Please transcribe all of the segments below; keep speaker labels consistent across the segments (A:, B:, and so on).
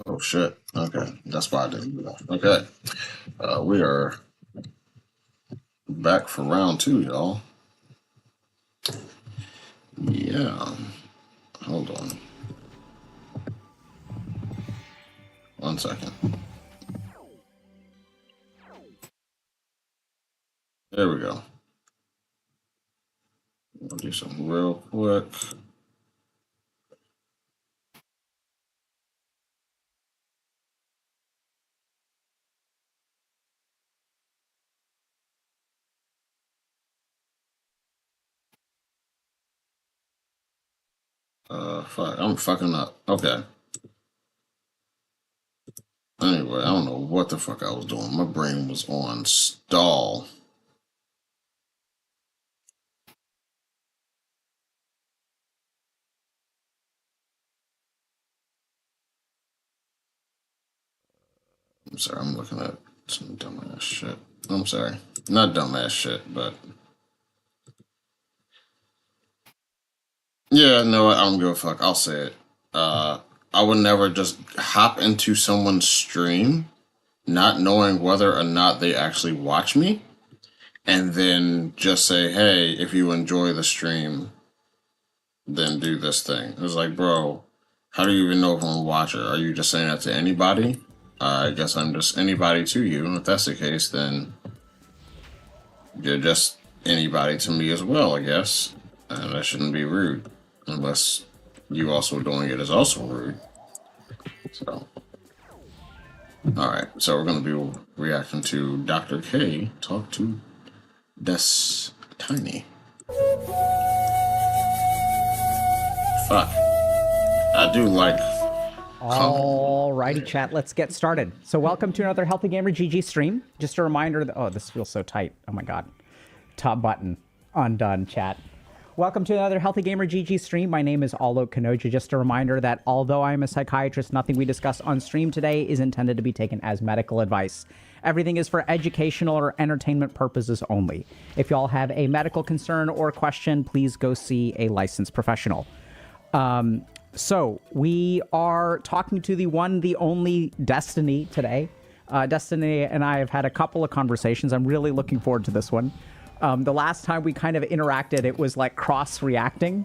A: Oh shit. Okay, that's why I didn't do that. Okay, we are back for round two, y'all. Yeah. Hold on. 1 second. There we go. I'll do something real quick. Fuck, I'm fucking up. Okay. Anyway, I don't know what the fuck I was doing. My brain was on stall. I'm sorry, I'm looking at some dumbass shit. I'm sorry. Not dumbass shit, but. Yeah, no, I don't give a fuck. I'll say it. I would never just hop into someone's stream not knowing whether or not they actually watch me and then just say, hey, if you enjoy the stream, then do this thing. It was like, bro, how do you even know if I'm a watcher? Are you just saying that to anybody? I guess I'm just anybody to you. And if that's the case, then you're just anybody to me as well, I guess. And that shouldn't be rude. Unless you also doing it is also rude. So, all right. So we're going to be reacting to Dr. K talk to Des Tiny. Fuck. I do like.
B: Alrighty, chat. Let's get started. So, welcome to another Healthy Gamer GG stream. Just a reminder that, oh, this feels so tight. Oh my god. Top button undone, chat. Welcome to another Healthy Gamer GG stream. My name is Alok Kanoja. Just a reminder that although I am a psychiatrist, nothing we discuss on stream today is intended to be taken as medical advice. Everything is for educational or entertainment purposes only. If y'all have a medical concern or question, please go see a licensed professional. So we are talking to the one, the only Destiny today. Destiny and I have had a couple of conversations. I'm really looking forward to this one. The last time we kind of interacted, it was like cross-reacting,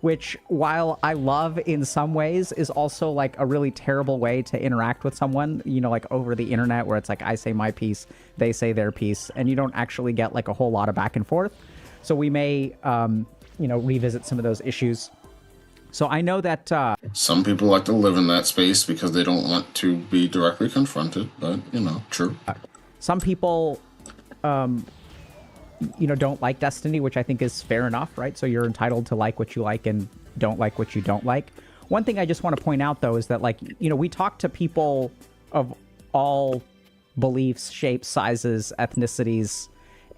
B: which, while I love in some ways, is also like a really terrible way to interact with someone, you know, like over the internet, where it's like I say my piece, they say their piece, and you don't actually get like a whole lot of back and forth. So we may, you know, revisit some of those issues. So I know that
A: some people like to live in that space because they don't want to be directly confronted, but, you know, true.
B: Some people, you know, don't like Destiny, which I think is fair enough, right? So you're entitled to like what you like and don't like what you don't like. One thing I just want to point out, though, is that, like, you know, we talk to people of all beliefs, shapes, sizes, ethnicities,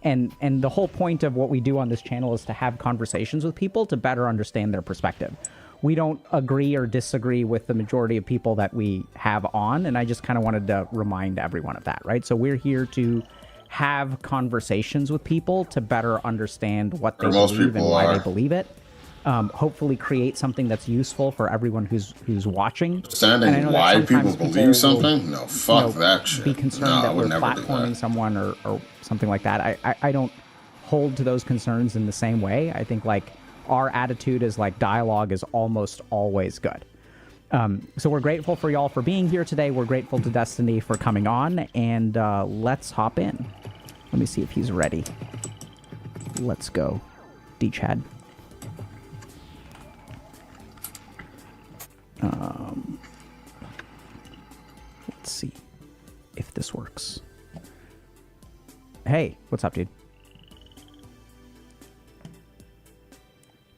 B: and the whole point of what we do on this channel is to have conversations with people to better understand their perspective. We don't agree or disagree with the majority of people that we have on, and I just kind of wanted to remind everyone of that, right? So we're here to have conversations with people to better understand what they believe and why they believe it. Hopefully create something that's useful for everyone who's watching.
A: Understanding why people believe something? No, fuck that shit.
B: Be concerned that we're platforming someone or something like that. I don't hold to those concerns in the same way. I think, like, our attitude is like dialogue is almost always good. So we're grateful for y'all for being here today. We're grateful to Destiny for coming on, and let's hop in. Let me see if he's ready. Let's go, D-Chad. Let's see if this works. Hey, what's up, dude?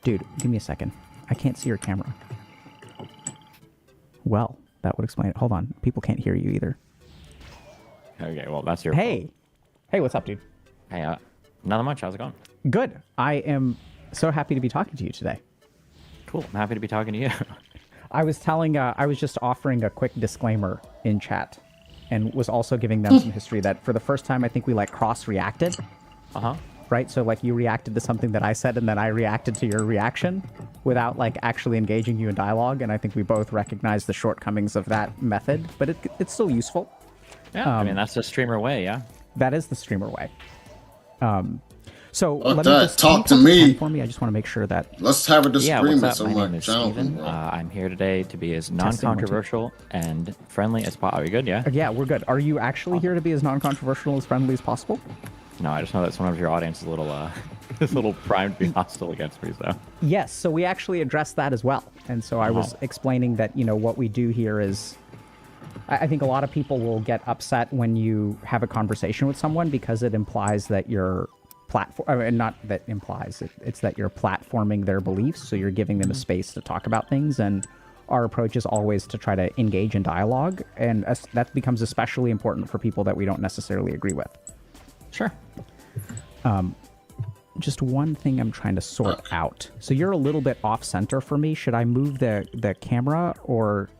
B: Dude, give me a second. I can't see your camera. Well, that would explain it. Hold on. People can't hear you either.
C: Okay, well, that's your fault.
B: Hey, what's up, dude?
C: Hey, nothing much. How's it going?
B: Good. I am so happy to be talking to you today.
C: Cool. I'm happy to be talking to you.
B: I was just offering a quick disclaimer in chat and was also giving them some history that for the first time, I think we, like, cross-reacted.
C: Uh-huh.
B: right? So like you reacted to something that I said, and then I reacted to your reaction without like actually engaging you in dialogue. And I think we both recognize the shortcomings of that method, but it's still useful.
C: Yeah, I mean, that's the streamer way, yeah.
B: That is the streamer way. So
A: Fuck
B: let
A: that.
B: me just
A: Talk
B: can
A: to
B: you
A: me.
B: 10 for me. I just want to make sure that
A: Let's have a
C: Yeah,
A: disagreement
C: what's
A: so
C: up? My
A: my
C: name is
A: channel can
C: Steven.
A: grow.
C: I'm here today to be as
B: Testing, 1, 2.
C: non-controversial and friendly as possible. Are we good, yeah?
B: yeah, we're good. Are you actually here to be as non-controversial, as friendly as possible?
C: No, I just know that some of your audience is a little, is a little primed to be hostile against me, so.
B: Yes, so we actually addressed that as well. And so I was explaining that, you know, what we do here is, I think a lot of people will get upset when you have a conversation with someone because it implies that you're not that implies it's that you're platforming their beliefs, so you're giving them a space to talk about things. And our approach is always to try to engage in dialogue, and that becomes especially important for people that we don't necessarily agree with.
C: Sure.
B: Just one thing I'm trying to sort out. So you're a little bit off center for me. Should I move the camera, or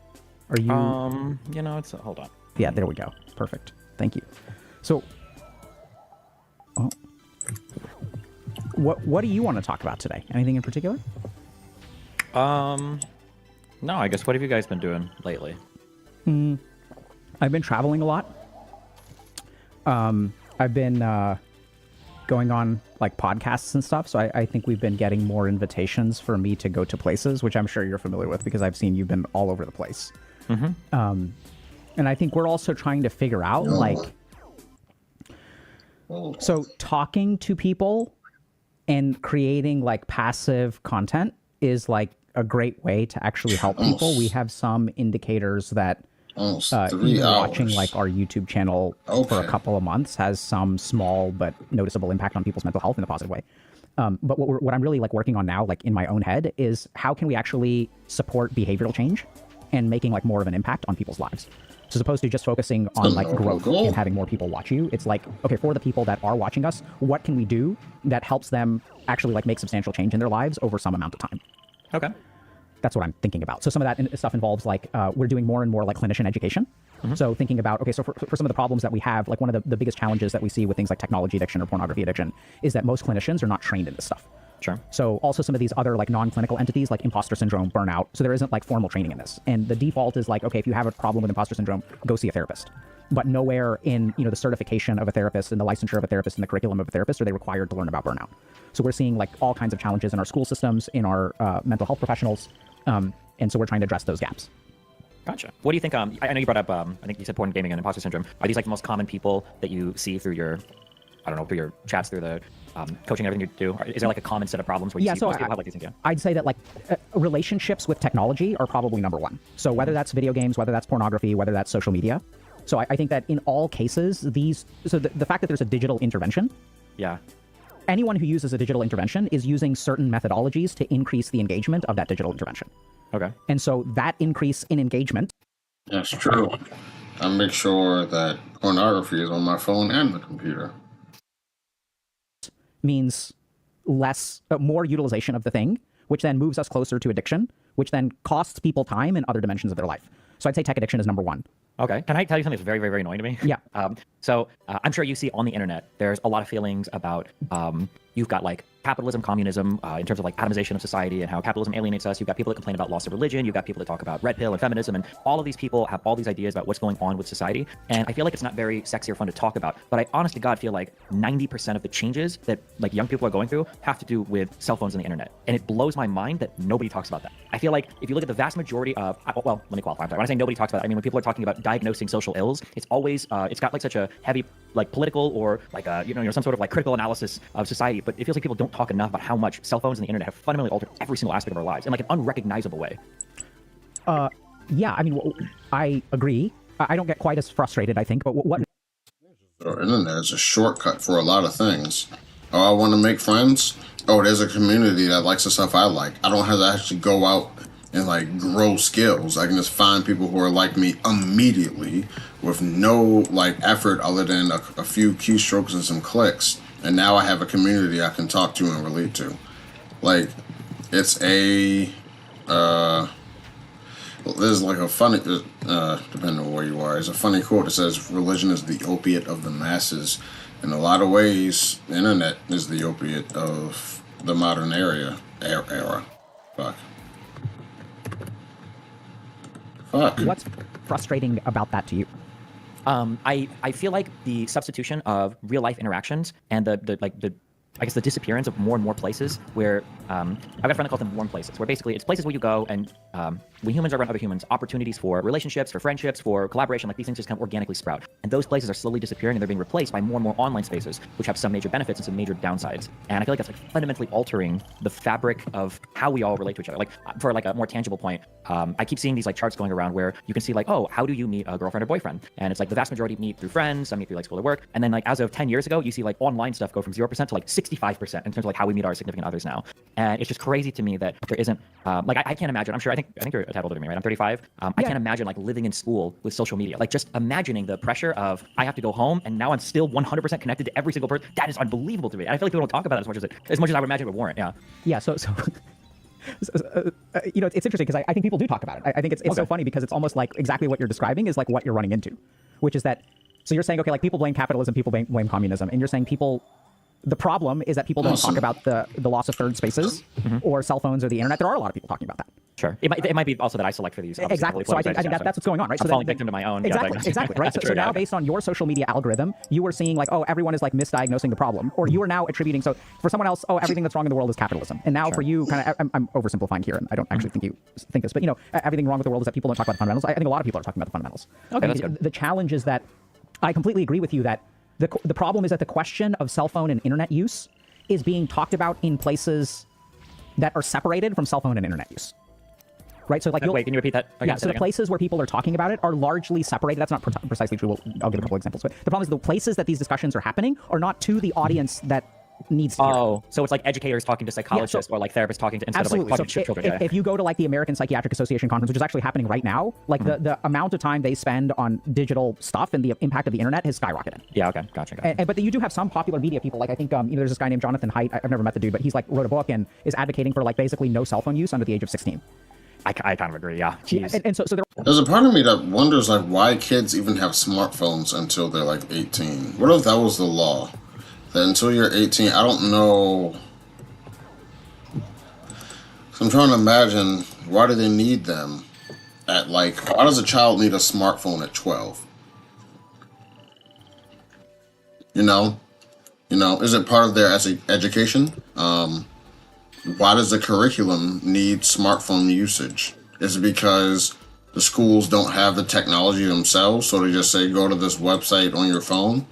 B: are you
C: You know, it's hold on.
B: Yeah, there we go. Perfect. Thank you. So what do you want to talk about today? Anything in particular?
C: No, I guess what have you guys been doing lately?
B: I've been traveling a lot. I've been going on like podcasts and stuff, so I think we've been getting more invitations for me to go to places, which I'm sure you're familiar with because I've seen you've been all over the place. And I think we're also trying to figure out so talking to people and creating like passive content is like a great way to actually help people. We have some indicators that even watching like our YouTube channel for a couple of months has some small but noticeable impact on people's mental health in a positive way. But what I'm really like working on now, like in my own head, is how can we actually support behavioral change and making like more of an impact on people's lives. So as opposed to just focusing on like growth and having more people watch you, it's like, okay, for the people that are watching us, what can we do that helps them actually like make substantial change in their lives over some amount of time?
C: Okay.
B: That's what I'm thinking about. So some of that stuff involves like, we're doing more and more like clinician education. So thinking about, okay, so for some of the problems that we have, like one of the biggest challenges that we see with things like technology addiction or pornography addiction is that most clinicians are not trained in this stuff.
C: Sure.
B: So also some of these other like non-clinical entities like imposter syndrome, burnout. So there isn't like formal training in this. And the default is like, okay, if you have a problem with imposter syndrome, go see a therapist. But nowhere in, you know, the certification of a therapist and the licensure of a therapist and the curriculum of a therapist are they required to learn about burnout. So we're seeing like all kinds of challenges in our school systems, in our mental health professionals. And so we're trying to address those gaps.
C: Gotcha. What do you think? I know you brought up, I think you said porn, gaming, and imposter syndrome. Are these like the most common people that you see through your, I don't know, through your chats, through the coaching, everything you do? Is there like a common set of problems where you see most people have like these things? Yeah?
B: I'd say that like relationships with technology are probably number one. So whether that's video games, whether that's pornography, whether that's social media. So I think that in all cases, the fact that there's a digital intervention.
C: Yeah.
B: Anyone who uses a digital intervention is using certain methodologies to increase the engagement of that digital intervention.
C: Okay.
B: And so that increase in engagement.
A: That's true. I make sure that pornography is on my phone and the computer.
B: Means more utilization of the thing, which then moves us closer to addiction, which then costs people time in other dimensions of their life. So I'd say tech addiction is number one.
C: Okay. Can I tell you something that's very, very, very annoying to me?
B: Yeah.
C: So I'm sure you see on the internet, there's a lot of feelings about, you've got like capitalism, communism, in terms of like atomization of society and how capitalism alienates us. You've got people that complain about loss of religion. You've got people that talk about red pill and feminism. And all of these people have all these ideas about what's going on with society. And I feel like it's not very sexy or fun to talk about. But I honest to God feel like 90% of the changes that like young people are going through have to do with cell phones and the internet. And it blows my mind that nobody talks about that. I feel like if you look at the vast majority of, well, let me qualify. I'm sorry. When I say nobody talks about it, I mean when people are talking about diagnosing social ills, it's always, it's got like such a heavy like political or like you know some sort of like critical analysis of society, but it feels like people don't talk enough about how much cell phones and the internet have fundamentally altered every single aspect of our lives in like an unrecognizable way.
B: Yeah, I mean, I agree. I don't get quite as frustrated, I think, but what?
A: The internet is a shortcut for a lot of things. Oh, I want to make friends. Oh, there's a community that likes the stuff I like. I don't have to actually go out and like grow skills. I can just find people who are like me immediately with no like effort other than a few keystrokes and some clicks. And now I have a community I can talk to and relate to. Like, it's a There's like a funny, depending on where you are, there's a funny quote that says, "Religion is the opiate of the masses." In a lot of ways, the internet is the opiate of the modern era. Fuck. Fuck.
B: What's frustrating about that to you?
C: I feel like the substitution of real life interactions and the I guess the disappearance of more and more places where I've got a friend that calls them warm places, where basically it's places where you go and when humans are around other humans, opportunities for relationships, for friendships, for collaboration, like these things just kind of organically sprout. And those places are slowly disappearing and they're being replaced by more and more online spaces, which have some major benefits and some major downsides. And I feel like that's like fundamentally altering the fabric of how we all relate to each other. Like for like a more tangible point, I keep seeing these like charts going around where you can see like, oh, how do you meet a girlfriend or boyfriend? And it's like the vast majority meet through friends, some meet through like school or work. And then like as of 10 years ago, you see like online stuff go from 0% to like 65% in terms of like how we meet our significant others now. And it's just crazy to me that there isn't like I can't imagine. I'm sure I think you're a tad older than me, right? I'm 35. I can't imagine like living in school with social media. Like just imagining the pressure of I have to go home and now I'm still 100% connected to every single person. That is unbelievable to me. And I feel like people don't talk about it as much as I would imagine it would warrant. Yeah.
B: Yeah. So you know, it's interesting because I think people do talk about it. I think it's so funny because it's almost like exactly what you're describing is like what you're running into, which is that. So you're saying, okay, like people blame capitalism, people blame communism, and you're saying people. The problem is that people don't talk about the loss of third spaces or cell phones or the internet. There are a lot of people talking about that.
C: Sure. It might be also that I select for these.
B: Exactly. So I think that's what's going on, right?
C: I'm
B: so
C: falling victim to my own.
B: Exactly. Right. So now, based on your social media algorithm, you are seeing like, oh, everyone is like misdiagnosing the problem, or you are now attributing. So for someone else, oh, everything that's wrong in the world is capitalism, and now for you, kind of, I'm oversimplifying here, and I don't actually think you think this, but you know, everything wrong with the world is that people don't talk about the fundamentals. I think a lot of people are talking about the fundamentals.
C: Okay, that's good.
B: The challenge is that I completely agree with you that the problem is that the question of cell phone and internet use is being talked about in places that are separated from cell phone and internet use. Right? So like
C: wait, can you repeat that again?
B: Yeah, so the places where people are talking about it are largely separated. That's not precisely true. I'll give a couple examples. But the problem is the places that these discussions are happening are not to the audience that needs to hear.
C: Oh, so it's like educators talking to psychologists or like therapists talking to instead of like talking to children.
B: If you go to like the American Psychiatric Association conference, which is actually happening right now, like the amount of time they spend on digital stuff and the impact of the internet has skyrocketed.
C: Yeah, okay, gotcha.
B: But you do have some popular media people, like I think you know, there's this guy named Jonathan Haidt. I've never met the dude, but he's like wrote a book and is advocating for like basically no cell phone use under the age of 16.
C: I kind of agree, yeah. Jeez.
B: And so
A: there's a part of me that wonders like why kids even have smartphones until they're like 18. What if that was the law? That until you're 18, I don't know. So I'm trying to imagine, why do they need them at like, why does a child need a smartphone at 12? You know, is it part of their education? Why does the curriculum need smartphone usage? Is it because the schools don't have the technology themselves, so they just say go to this website on your phone?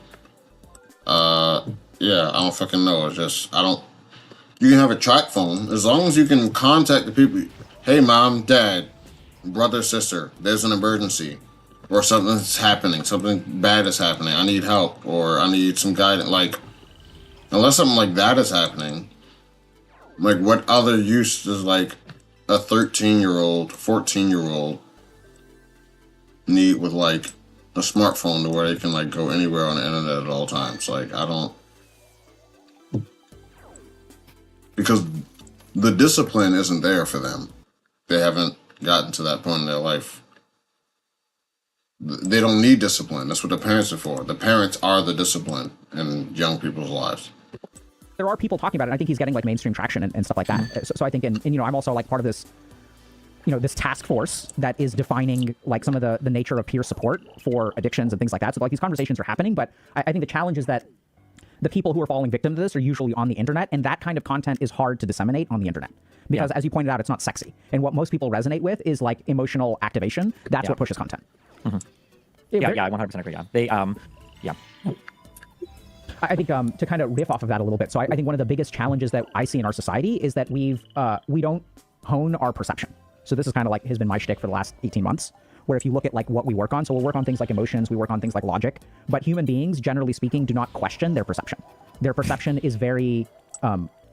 A: Yeah, I don't fucking know. It's just, you can have a track phone as long as you can contact the people. Hey, mom, dad, brother, sister, there's an emergency or something's happening. Something bad is happening. I need help or I need some guidance. Like, unless something like that is happening, like what other use does like a 13-year-old, 14-year-old need with like a smartphone to where they can like go anywhere on the internet at all times? Like, I don't. Because the discipline isn't there for them. They haven't gotten to that point in their life. They don't need discipline. That's what the parents are for. The parents are the discipline in young people's lives.
B: There are people talking about it. I think he's getting like mainstream traction and stuff like that. So I think, and you know, I'm also like part of this, you know, this task force that is defining like some of the nature of peer support for addictions and things like that. So like these conversations are happening, but I think the challenge is that the people who are falling victim to this are usually on the internet, and that kind of content is hard to disseminate on the internet because, as you pointed out, it's not sexy. And what most people resonate with is like emotional activation. That's what pushes content.
C: Yeah, I 100% agree. Yeah,
B: I think to kind of riff off of that a little bit. So I think one of the biggest challenges that I see in our society is that we don't hone our perception. So this is kind of like has been my shtick for the last 18 months. Where if you look at like what we work on, so we'll work on things like emotions, we work on things like logic, but human beings, generally speaking, do not question their perception. Their perception is very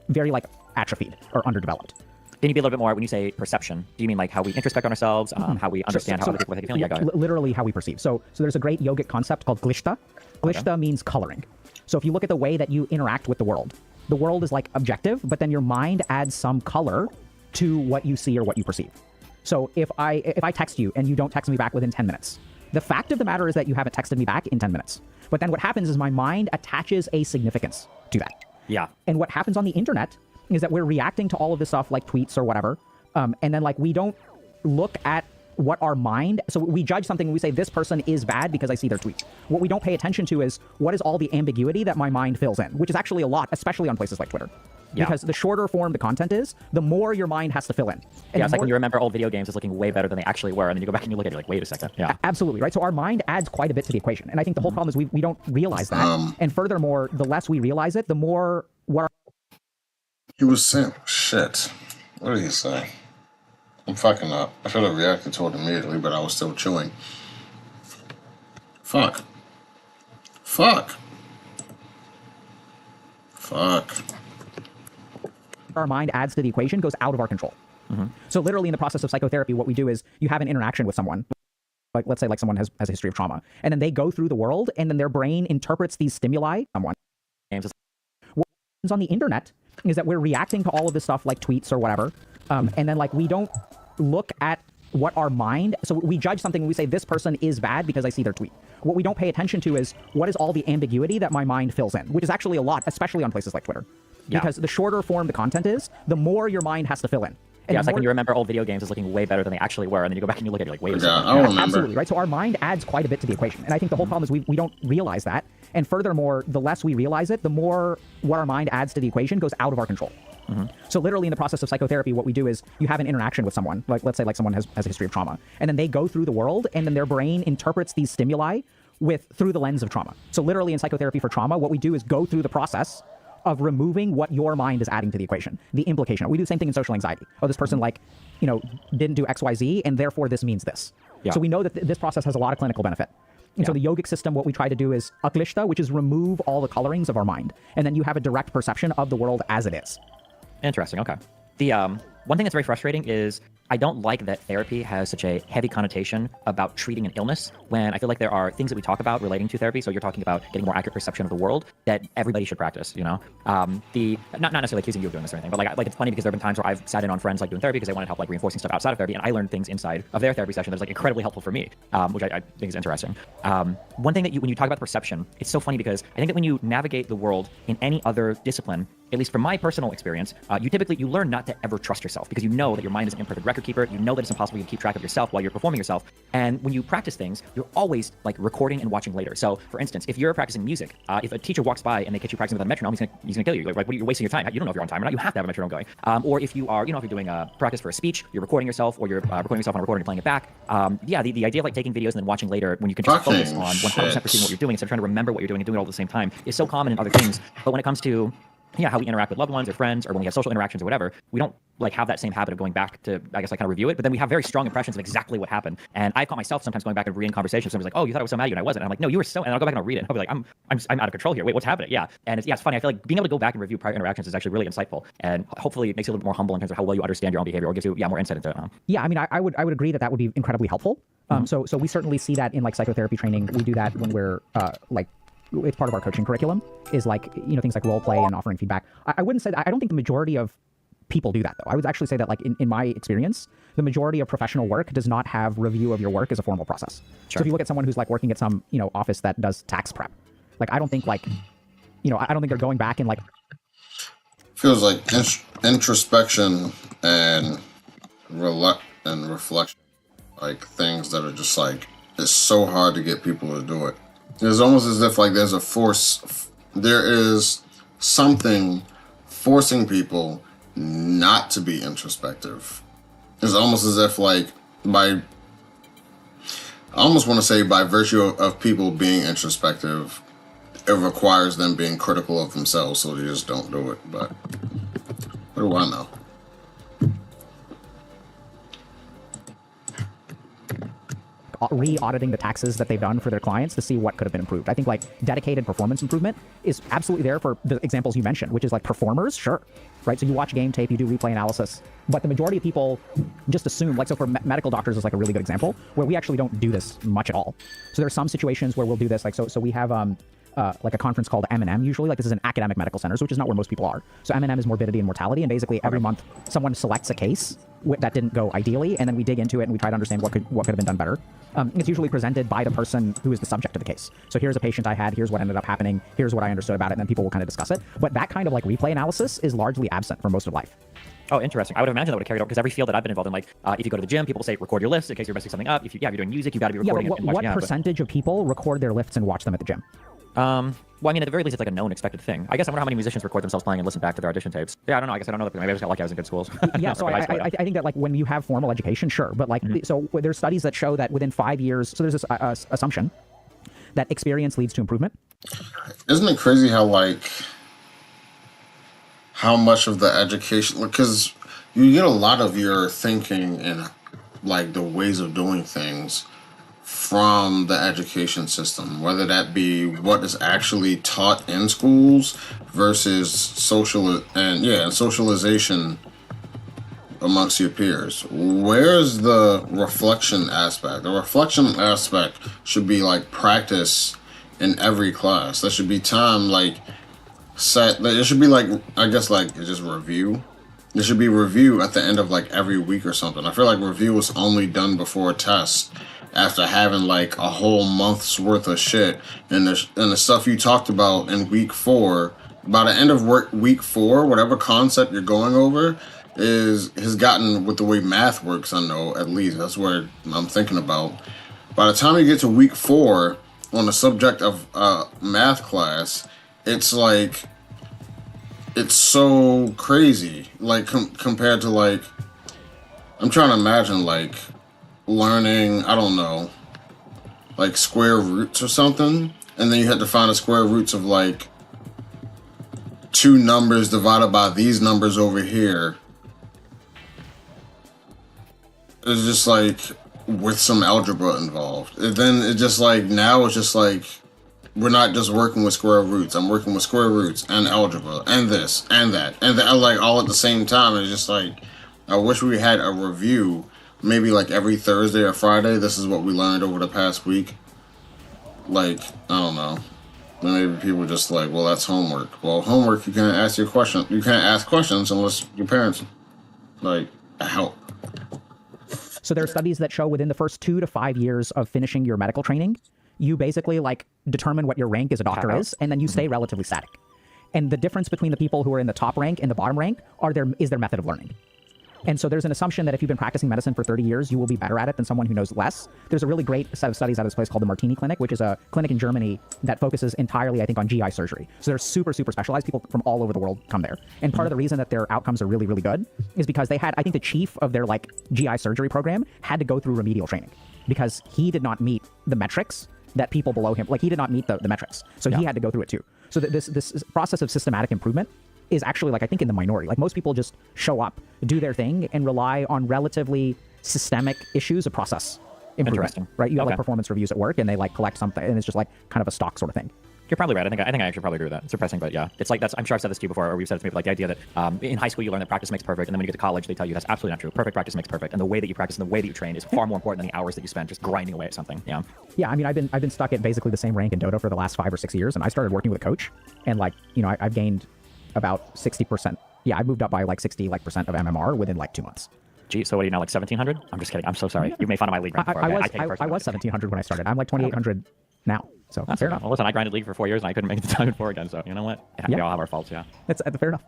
B: like atrophied or underdeveloped.
C: Can you be a little bit more, when you say perception, do you mean like how we introspect on ourselves, how we understand how other people think? Yeah, go ahead.
B: Literally how we perceive. So there's a great yogic concept called glishta. Glishta means coloring. So if you look at the way that you interact with the world is like objective, but then your mind adds some color to what you see or what you perceive. So if I text you and you don't text me back within 10 minutes, the fact of the matter is that you haven't texted me back in 10 minutes. But then what happens is my mind attaches a significance to that.
C: Yeah.
B: And what happens on the internet is that we're reacting to all of this stuff like tweets or whatever. And then like we don't look at what our mind, so we judge something and we say this person is bad because I see their tweet. What we don't pay attention to is what is all the ambiguity that my mind fills in, which is actually a lot, especially on places like Twitter.
C: Yeah.
B: Because the shorter form the content is, the more your mind has to fill in. And
C: yeah, it's like when you remember old video games as looking way better than they actually were, and then you go back and you look at it, you're like, wait a second. Yeah.
B: Absolutely, right? So our mind adds quite a bit to the equation. And I think the whole problem is we don't realize that. And furthermore, the less we realize it, the more what
A: He was saying, shit. What did he say? I'm fucking up. I should have reacted to it immediately, but I was still chewing. Fuck.
B: our mind adds to the equation goes out of our control. So literally in the process of psychotherapy, what we do is you have an interaction with someone. Like, let's say like someone has a history of trauma, and then they go through the world, and then their brain interprets these stimuli. What happens on the internet is that we're reacting to all of this stuff like tweets or whatever, and then like we don't look at what our mind, so we judge something and we say this person is bad because I see their tweet. What we don't pay attention to is what is all the ambiguity that my mind fills in, which is actually a lot, especially on places like Twitter.
C: Yeah.
B: Because the shorter form the content is, the more your mind has to fill in. And
C: yeah, it's like when you remember old video games as looking way better than they actually were, and then you go back and you look at it, you're like, wait a second.
A: I remember.
B: Absolutely, right? So our mind adds quite a bit to the equation. And I think the whole problem is we don't realize that. And furthermore, the less we realize it, the more what our mind adds to the equation goes out of our control. So literally in the process of psychotherapy, what we do is you have an interaction with someone. Like, let's say like someone has a history of trauma, and then they go through the world, and then their brain interprets these stimuli through the lens of trauma. So literally in psychotherapy for trauma, what we do is go through the process of removing what your mind is adding to the equation, the implication. We do the same thing in social anxiety. Oh, this person didn't do X, Y, Z, and therefore this means this.
C: Yeah.
B: So we know that this process has a lot of clinical benefit. And so the yogic system, what we try to do is aklishta, which is remove all the colorings of our mind. And then you have a direct perception of the world as it is.
C: Interesting. Okay. The one thing that's very frustrating is I don't like that therapy has such a heavy connotation about treating an illness, when I feel like there are things that we talk about relating to therapy. So you're talking about getting more accurate perception of the world that everybody should practice, you know? Not necessarily accusing you of doing this or anything, but like it's funny because there have been times where I've sat in on friends like doing therapy because they wanted help like reinforcing stuff outside of therapy, and I learned things inside of their therapy session that was like incredibly helpful for me, which I think is interesting. One thing that when you talk about perception, it's so funny because I think that when you navigate the world in any other discipline, at least from my personal experience, you learn not to ever trust yourself because you know that your mind is an imperfect record keeper. You know that it's impossible to keep track of yourself while you're performing yourself. And when you practice things, you're always like recording and watching later. So for instance, if you're practicing music, if a teacher walks by and they catch you practicing with a metronome, he's gonna kill you. Like, you're wasting your time. You don't know if you're on time or not. You have to have a metronome going. Or if you are, if you're doing a practice for a speech, you're recording yourself, or you're recording yourself on a recorder and playing it back. The idea of like taking videos and then watching later when you can just focus on 100% perceiving what you're doing instead of trying to remember what you're doing and doing it all at the same time is so common in other things. But when it comes to how we interact with loved ones or friends, or when we have social interactions or whatever, we don't like have that same habit of going back to, I guess, like kind of review it, but then we have very strong impressions of exactly what happened. And I caught myself sometimes going back and reading conversations. Somebody's like, oh, you thought I was so mad at you, and I wasn't. And I'm like, no, you were so, and I'll go back and I'll read it. And I'll be like, I'm out of control here. Wait, what's happening? Yeah. And it's funny. I feel like being able to go back and review prior interactions is actually really insightful. And hopefully it makes you a little bit more humble in terms of how well you understand your own behavior, or gives you more insight into it.
B: Yeah, I mean, I would agree that would be incredibly helpful. So we certainly see that in like psychotherapy training. We do that when we're it's part of our coaching curriculum, is like, things like role play and offering feedback. I wouldn't say that. I don't think the majority of people do that, though. I would actually say that, like, in my experience, the majority of professional work does not have review of your work as a formal process.
C: Sure.
B: So if you look at someone who's like working at some, office that does tax prep, like, I don't think they're going back and like.
A: Feels like introspection and reflection, like things that are just like, it's so hard to get people to do it. It's almost as if like there is something forcing people not to be introspective. It's almost as if like I almost want to say by virtue of people being introspective, it requires them being critical of themselves, so they just don't do it. But what do I know?
B: Re-auditing the taxes that they've done for their clients to see what could have been improved. I think like dedicated performance improvement is absolutely there for the examples you mentioned, which is like performers, sure, right? So you watch game tape, you do replay analysis, but the majority of people just assume, like, so for medical doctors is like a really good example where we actually don't do this much at all. So there are some situations where we'll do this, like, so we have like a conference called M&M usually, like this is in academic medical centers, which is not where most people are. So M&M is morbidity and mortality, and basically every month someone selects a case that didn't go ideally, and then we dig into it and we try to understand what could have been done better. It's usually presented by the person who is the subject of the case. So here's a patient I had, here's what ended up happening, here's what I understood about it, and then people will kind of discuss it. But that kind of like replay analysis is largely absent for most of life.
C: Oh, interesting. I would imagine that would have carried over because every field that I've been involved in, like if you go to the gym, people say record your lifts in case you're messing something up. If you're doing music, you got to be recording.
B: Yeah, but what percentage of people record their lifts and watch them at the gym?
C: Well, I mean, at the very least, it's like a known expected thing. I guess I wonder how many musicians record themselves playing and listen back to their audition tapes. Yeah, I don't know. I guess I don't know. Maybe I just got lucky. I was in good schools.
B: Yeah, so I think that like when you have formal education, sure, but like so there's studies that show that within 5 years, so there's this assumption that experience leads to improvement.
A: Isn't it crazy how much of the education, because you get a lot of your thinking and like the ways of doing things from the education system, whether that be what is actually taught in schools versus socialization amongst your peers. Where's the reflection aspect? The reflection aspect should be like practice in every class. There should be time like set. There should be like, I guess like just review. There should be review at the end of like every week or something. I feel like review was only done before a test after having like a whole month's worth of shit, and the stuff you talked about in week 4. By the end of week 4, whatever concept you're going over has gotten, with the way math works, I know at least that's where I'm thinking about. By the time you get to week 4 on the subject of math class, it's like it's so crazy. Like compared to like, I'm trying to imagine like learning, I don't know, like square roots or something, and then you had to find the square roots of like 2 numbers divided by these numbers over here. It's just like with some algebra involved. And then it just like, now it's just like, we're not just working with square roots. I'm working with square roots and algebra and this and that and that, like all at the same time. It's just like, I wish we had a review, maybe like every Thursday or Friday. This is what we learned over the past week. Like, I don't know. Maybe people just like, well, that's homework. Well, homework, you can't ask your question. You can't ask questions unless your parents like help.
B: So there are studies that show within the first 2 to 5 years of finishing your medical training, you basically like determine what your rank as a doctor is, and then you stay relatively static. And the difference between the people who are in the top rank and the bottom rank is their method of learning. And so there's an assumption that if you've been practicing medicine for 30 years, you will be better at it than someone who knows less. There's a really great set of studies out of this place called the Martini Clinic, which is a clinic in Germany that focuses entirely, I think, on GI surgery. So they're super, super specialized. People from all over the world come there. And part of the reason that their outcomes are really, really good is because they had, I think the chief of their like GI surgery program had to go through remedial training because he did not meet the metrics that people below him, like he did not meet the metrics. So he had to go through it too. So this process of systematic improvement is actually, like, I think in the minority. Like most people just show up, do their thing, and rely on relatively systemic issues of process improvement, right? You have like performance reviews at work, and they like collect something, and it's just like kind of a stock sort of thing.
C: You're probably right. I think I actually probably agree with that. It's depressing, but yeah, it's like that's. I'm sure I've said this to you before, or we've said it to me. But like the idea that in high school you learn that practice makes perfect, and then when you get to college, they tell you that's absolutely not true. Perfect practice makes perfect, and the way that you practice and the way that you train is far more important than the hours that you spend just grinding away at something. Yeah. Yeah.
B: I mean, I've been stuck at basically the same rank in Dota for the last 5 or 6 years, and I started working with a coach, and like I've gained about 60%. Yeah, I moved up by like 60% of MMR within like 2 months.
C: Gee, so what are you now, like 1,700? I'm just kidding. I'm so sorry. You made fun of my league rank before.
B: I was 1,700 when I started. I'm like 2,800 now. So
C: that's
B: fair enough.
C: Well, listen, I grinded league for 4 years and I couldn't make it to Diamond 4 again. So you know what? We all have our faults. Yeah.
B: That's fair enough.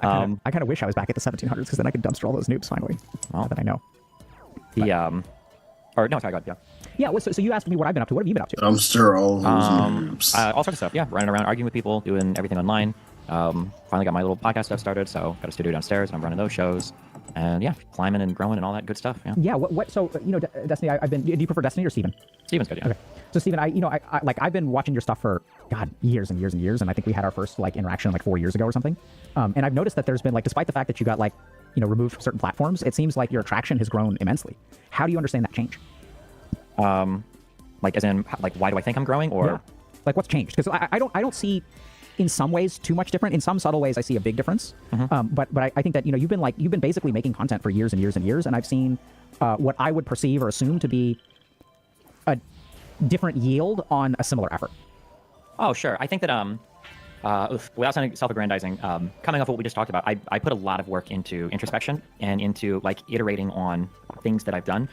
B: I kind of wish I was back at the 1,700s because then I could dumpster all those noobs finally. Well, now that I know.
C: Or no, sorry, go ahead. Yeah.
B: Yeah. So you asked me what I've been up to. What have you been up to?
A: Dumpster all those noobs.
C: All sorts of stuff. Yeah, running around, arguing with people, doing everything online. Finally got my little podcast stuff started, so got a studio downstairs, and I'm running those shows. And yeah, climbing and growing and all that good stuff. Yeah.
B: Yeah. What? So Destiny. I've been. Do you prefer Destiny or Steven?
C: Steven's good. Yeah.
B: Okay. So Steven, I've been watching your stuff for years and years and years, and I think we had our first like interaction like 4 years ago or something. And I've noticed that there's been like, despite the fact that you got like removed from certain platforms, it seems like your attraction has grown immensely. How do you understand that change?
C: Like as in like why do I think I'm growing, or
B: like what's changed? Because I don't see in some ways too much different. In some subtle ways, I see a big difference. But I think that you've been basically making content for years and years and years, and I've seen what I would perceive or assume to be a different yield on a similar effort.
C: Oh, sure. I think that without sounding self-aggrandizing, coming off of what we just talked about, I put a lot of work into introspection and into like iterating on things that I've done.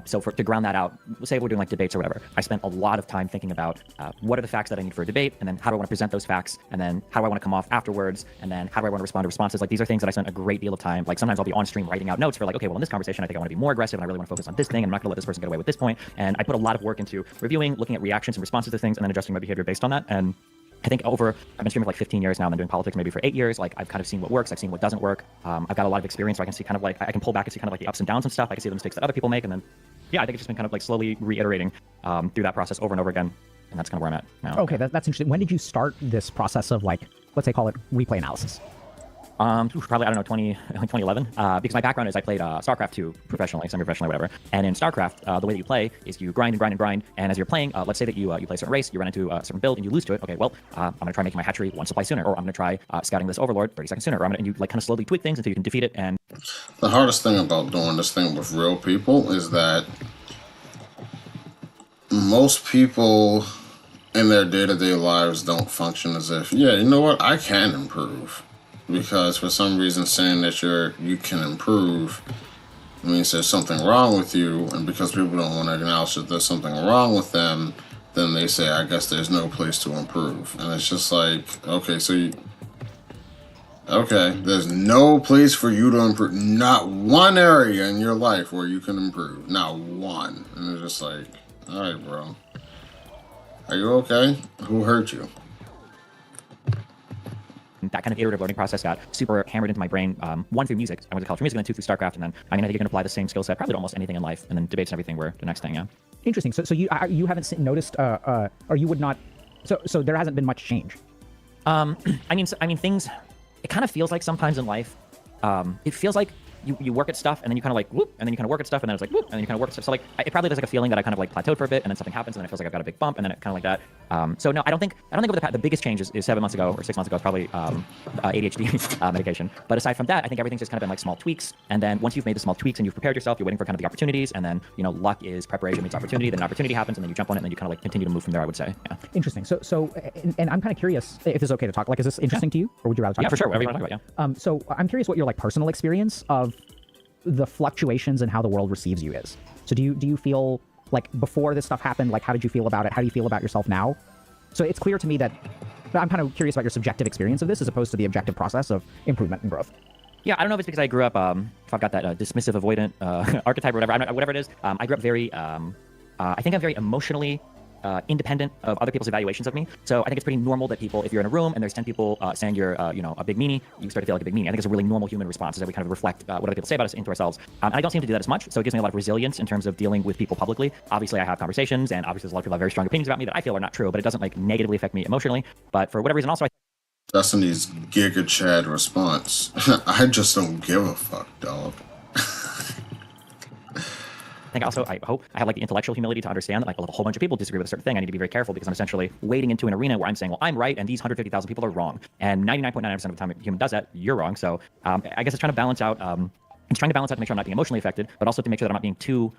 C: So to ground that out, say we're doing like debates or whatever, I spent a lot of time thinking about what are the facts that I need for a debate, and then how do I want to present those facts, and then how do I want to come off afterwards, and then how do I want to respond to responses. Like these are things that I spent a great deal of time. Like sometimes I'll be on stream writing out notes for like, okay, well in this conversation I think I want to be more aggressive and I really want to focus on this thing, and I'm not going to let this person get away with this point. And I put a lot of work into reviewing, looking at reactions and responses to things, and then adjusting my behavior based on that. And I think I've been streaming for like 15 years now, and then doing politics maybe for 8 years. Like I've kind of seen what works, I've seen what doesn't work. I've got a lot of experience, so I can see kind of like, I can pull back and see kind of like the ups and downs and stuff. I can see the mistakes that other people make, and then yeah, I think it's just been kind of like slowly reiterating through that process over and over again, and that's kind of where I'm at now.
B: Okay, that's interesting. When did you start this process of like, let's say call it replay analysis?
C: Probably, I don't know, 2011, because my background is I played StarCraft 2 professionally, semi-professionally, whatever. And in StarCraft, the way that you play is you grind and grind and grind. And as you're playing, let's say that you play a certain race, you run into a certain build and you lose to it. Okay, well, I'm going to try making my hatchery 1 supply sooner, or I'm going to try scouting this overlord 30 seconds sooner, or and you like kind of slowly tweak things until you can defeat it. And
A: the hardest thing about doing this thing with real people is that most people in their day-to-day lives don't function as if, yeah, you know what, I can improve. Because for some reason saying that you can improve means there's something wrong with you, and because people don't want to acknowledge that there's something wrong with them, then they say, I guess there's no place to improve. And it's just like, okay, there's no place for you to improve. Not one area in your life where you can improve. Not one. And it's just like, all right, bro. Are you okay? Who hurt you?
C: that kind of iterative learning process got super hammered into my brain. One, through music. I went to college for music, and then two, through StarCraft. And then, I mean, I think you can apply the same skill set probably to almost anything in life. And then debates and everything were the next thing, yeah.
B: Interesting. So you haven't noticed, or you would not, so there hasn't been much change.
C: I mean, things, it kind of feels like sometimes in life, it feels like you work at stuff and then you kind of like whoop, and then you kind of work at stuff and then it's like whoop, and then you kind of work at stuff. So like it probably does like a feeling that I kind of like plateaued for a bit and then something happens and then it feels like I've got a big bump and then it kind of like that. So no, I don't think over the biggest change is 7 months ago or 6 months ago is probably ADHD medication. But aside from that, I think everything's just kind of been like small tweaks. And then once you've made the small tweaks and you've prepared yourself, you're waiting for kind of the opportunities. And then, you know, luck is preparation meets opportunity. Then an opportunity happens and then you jump on it and then you kind of like continue to move from there, I would say. Yeah.
B: Interesting. So and I'm kind of curious if it's okay to talk. Like, is this interesting to you, or would you rather talk?
C: Yeah, for sure. Whatever you want to talk about. Yeah.
B: So I'm curious what your like personal experience of the fluctuations in how the world receives you is. So do you feel like before this stuff happened, like how did you feel about it? How do you feel about yourself now? So it's clear to me that I'm kind of curious about your subjective experience of this as opposed to the objective process of improvement and growth.
C: Yeah, I don't know if it's because I grew up, if I've got that dismissive avoidant archetype or whatever, whatever it is. I grew up very, I think I'm very emotionally independent of other people's evaluations of me. So I think it's pretty normal that people, if you're in a room and there's 10 people saying you're, you know, a big meanie, you start to feel like a big meanie. I think it's a really normal human response is that we kind of reflect what other people say about us into ourselves. And I don't seem to do that as much. So it gives me a lot of resilience in terms of dealing with people publicly. Obviously, I have conversations and obviously there's a lot of people have very strong opinions about me that I feel are not true, but it doesn't like negatively affect me emotionally. But for whatever reason, also,
A: Destiny's Giga Chad response. I just don't give a fuck, dog.
C: I think also, I hope I have like the intellectual humility to understand that like a whole bunch of people disagree with a certain thing. I need to be very careful because I'm essentially wading into an arena where I'm saying, well, I'm right and these 150,000 people are wrong. And 99.99% of the time a human does that, you're wrong. So I guess it's trying to balance out, to make sure I'm not being emotionally affected, but also to make sure that I'm not being too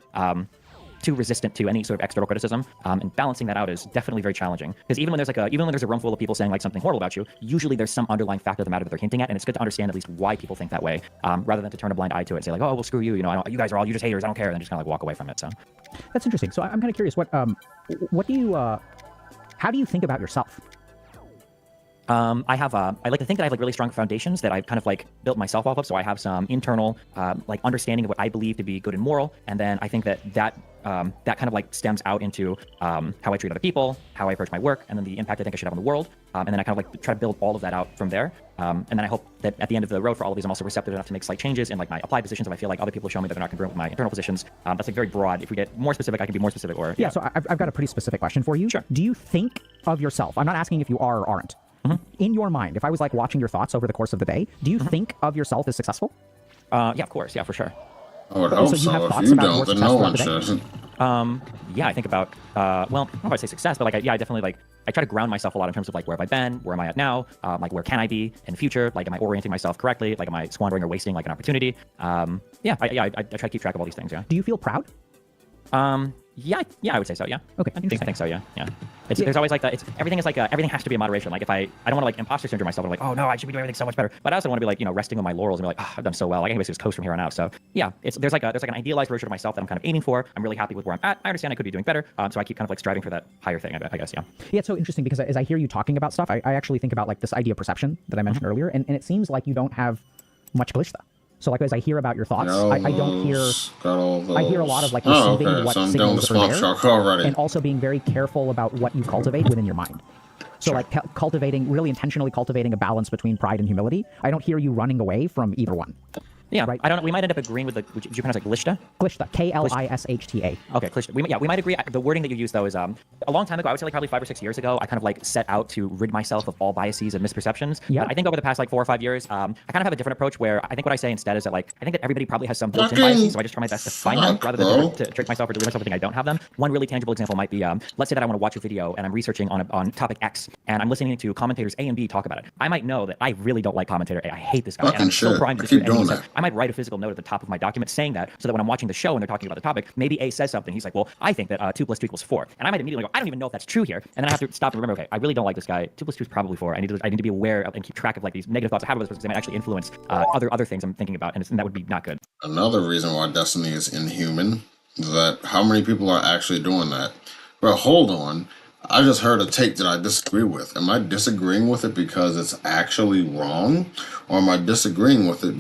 C: resistant to any sort of external criticism, and balancing that out is definitely very challenging. Because even when there's a room full of people saying like something horrible about you, usually there's some underlying fact of the matter that they're hinting at, and it's good to understand at least why people think that way, rather than to turn a blind eye to it and say like, oh well, screw you, you know, you guys are all you just haters, I don't care, and then just kind of like walk away from it. So
B: that's interesting. So I'm kind of curious, what do you, how do you think about yourself?
C: I like to think that I have like really strong foundations that I've kind of like built myself off of. So I have some internal like understanding of what I believe to be good and moral, and then I think that kind of like stems out into how I treat other people, how I approach my work, and then the impact I think I should have on the world. And then I kind of like try to build all of that out from there. And then I hope that at the end of the road for all of these, I'm also receptive enough to make slight changes in like my applied positions if I feel like other people show me that they're not congruent with my internal positions. That's like very broad. If we get more specific, I can be more specific. Or
B: yeah. So I've got a pretty specific question for you.
C: Sure.
B: Do you think of yourself? I'm not asking if you are or aren't. In your mind, if I was like watching your thoughts over the course of the day, do you think of yourself as successful?
C: Yeah, of course. Yeah, for sure.
A: I would hope so. If you don't, then no one should.
C: Yeah, I think about, well, I don't know if I say success, but like, I definitely like, I try to ground myself a lot in terms of like, where have I been? Where am I at now? Like, where can I be in the future? Like, am I orienting myself correctly? Like, am I squandering or wasting like an opportunity? I try to keep track of all these things, yeah.
B: Do you feel proud?
C: Yeah, I would say so. Yeah.
B: Okay,
C: I
B: interesting.
C: think so. Yeah. There's always like everything is like everything has to be in moderation. Like if I don't want to like imposter syndrome myself. I'm like, oh no, I should be doing everything so much better. But I also want to be like, resting on my laurels and be like, oh, I've done so well. Like I can basically just coast from here on out. So yeah, there's like an idealized version of myself that I'm kind of aiming for. I'm really happy with where I'm at. I understand I could be doing better. So I keep kind of like striving for that higher thing. I guess. Yeah.
B: Yeah, it's so interesting because as I hear you talking about stuff, I actually think about like this idea of perception that I mentioned earlier, and it seems like you don't have much glitch. So like as I hear about your thoughts, I don't hear. I hear a lot of like receiving what
A: so
B: signals are there,
A: already.
B: and also being very careful about what you cultivate within your mind. So like really intentionally cultivating a balance between pride and humility. I don't hear you running away from either one.
C: Yeah,
B: right.
C: I don't know. We might end up agreeing with would you pronounce like Glishta?
B: Glishta, Klishta.
C: Okay, Glishta. We might agree. The wording that you use though is a long time ago. I would say like probably 5 or 6 years ago. I kind of like set out to rid myself of all biases and misperceptions.
B: Yeah.
C: But I think over the past like 4 or 5 years, I kind of have a different approach where I think what I say instead is that like I think that everybody probably has some built-in biases, so I just try my best to find them rather than to trick myself or delude myself to think I don't have them. One really tangible example might be let's say that I want to watch a video and I'm researching on topic X and I'm listening to commentators A and B talk about it. I might know that I really don't like commentator A. I hate this guy, and I'm so primed to do it. I might write a physical note at the top of my document saying that, so that when I'm watching the show and they're talking about the topic, maybe A says something. He's like, well, I think that 2 + 2 = 4. And I might immediately go, I don't even know if that's true here. And then I have to stop and remember, okay, I really don't like this guy. 2 + 2 is probably 4. I need to be aware of and keep track of like these negative thoughts I have about this person because they might actually influence other things I'm thinking about, and that would be not good.
A: Another reason why Destiny is inhuman is that how many people are actually doing that? But hold on. I just heard a take that I disagree with. Am I disagreeing with it because it's actually wrong? Or am I disagreeing with it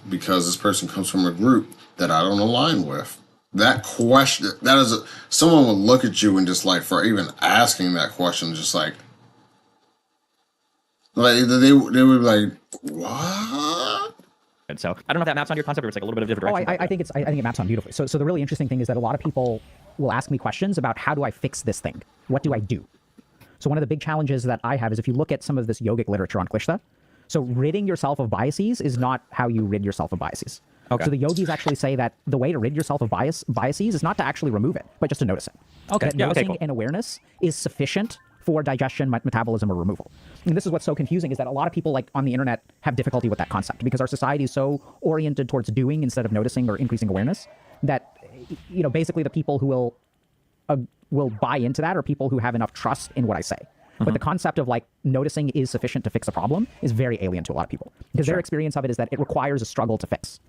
A: because this person comes from a group that I don't align with? That question, someone would look at you and just like, for even asking that question, just like they would be like, what?
C: And so I don't know if that maps on your concept or it's like a little bit of different direction.
B: I think it maps on beautifully. So the really interesting thing is that a lot of people will ask me questions about how do I fix this thing? What do I do? So one of the big challenges that I have is if you look at some of this yogic literature on Klishta, so ridding yourself of biases is not how you rid yourself of biases. Okay. So the yogis actually say that the way to rid yourself of biases is not to actually remove it, but just to notice it.
C: Okay.
B: That noticing and awareness is sufficient for digestion, metabolism, or removal. And this is what's so confusing is that a lot of people like on the internet have difficulty with that concept because our society is so oriented towards doing instead of noticing or increasing awareness that, basically the people who will buy into that are people who have enough trust in what I say. But the concept of like noticing is sufficient to fix a problem is very alien to a lot of people because their experience of it is that it requires a struggle to fix.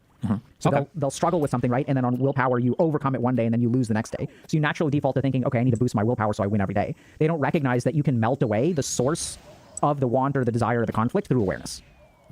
B: So they'll struggle with something, right? And then on willpower, you overcome it one day and then you lose the next day. So you naturally default to thinking, okay, I need to boost my willpower so I win every day. They don't recognize that you can melt away the source of the want or the desire or the conflict through awareness.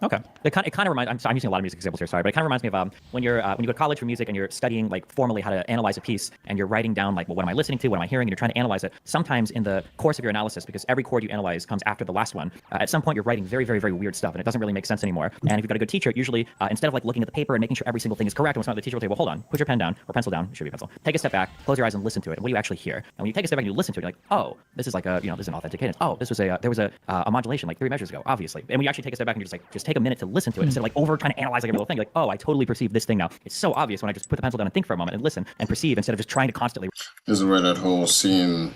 C: Okay. It kind of reminds. I'm using a lot of music examples here, sorry, but it kind of reminds me of when you go to college for music and you're studying like formally how to analyze a piece and you're writing down like, well, what am I listening to, what am I hearing, and you're trying to analyze it. Sometimes in the course of your analysis, because every chord you analyze comes after the last one, at some point you're writing very, very, very weird stuff and it doesn't really make sense anymore. And if you've got a good teacher, usually instead of like looking at the paper and making sure every single thing is correct, the teacher will say, well, hold on, put your pen down or pencil down. It should be pencil. Take a step back, close your eyes, and listen to it. And what do you actually hear? And when you take a step back and you listen to it, you're like, oh, this is like this is an authentic cadence. Oh, this was there was a modulation like 3 measures ago, obviously. And when you actually take a step back and you're just take a minute to listen to it. Instead of like over trying to analyze like every little thing, like, oh, I totally perceive this thing now. It's so obvious when I just put the pencil down and think for a moment and listen and perceive instead of just trying to constantly.
A: This is where that whole seeing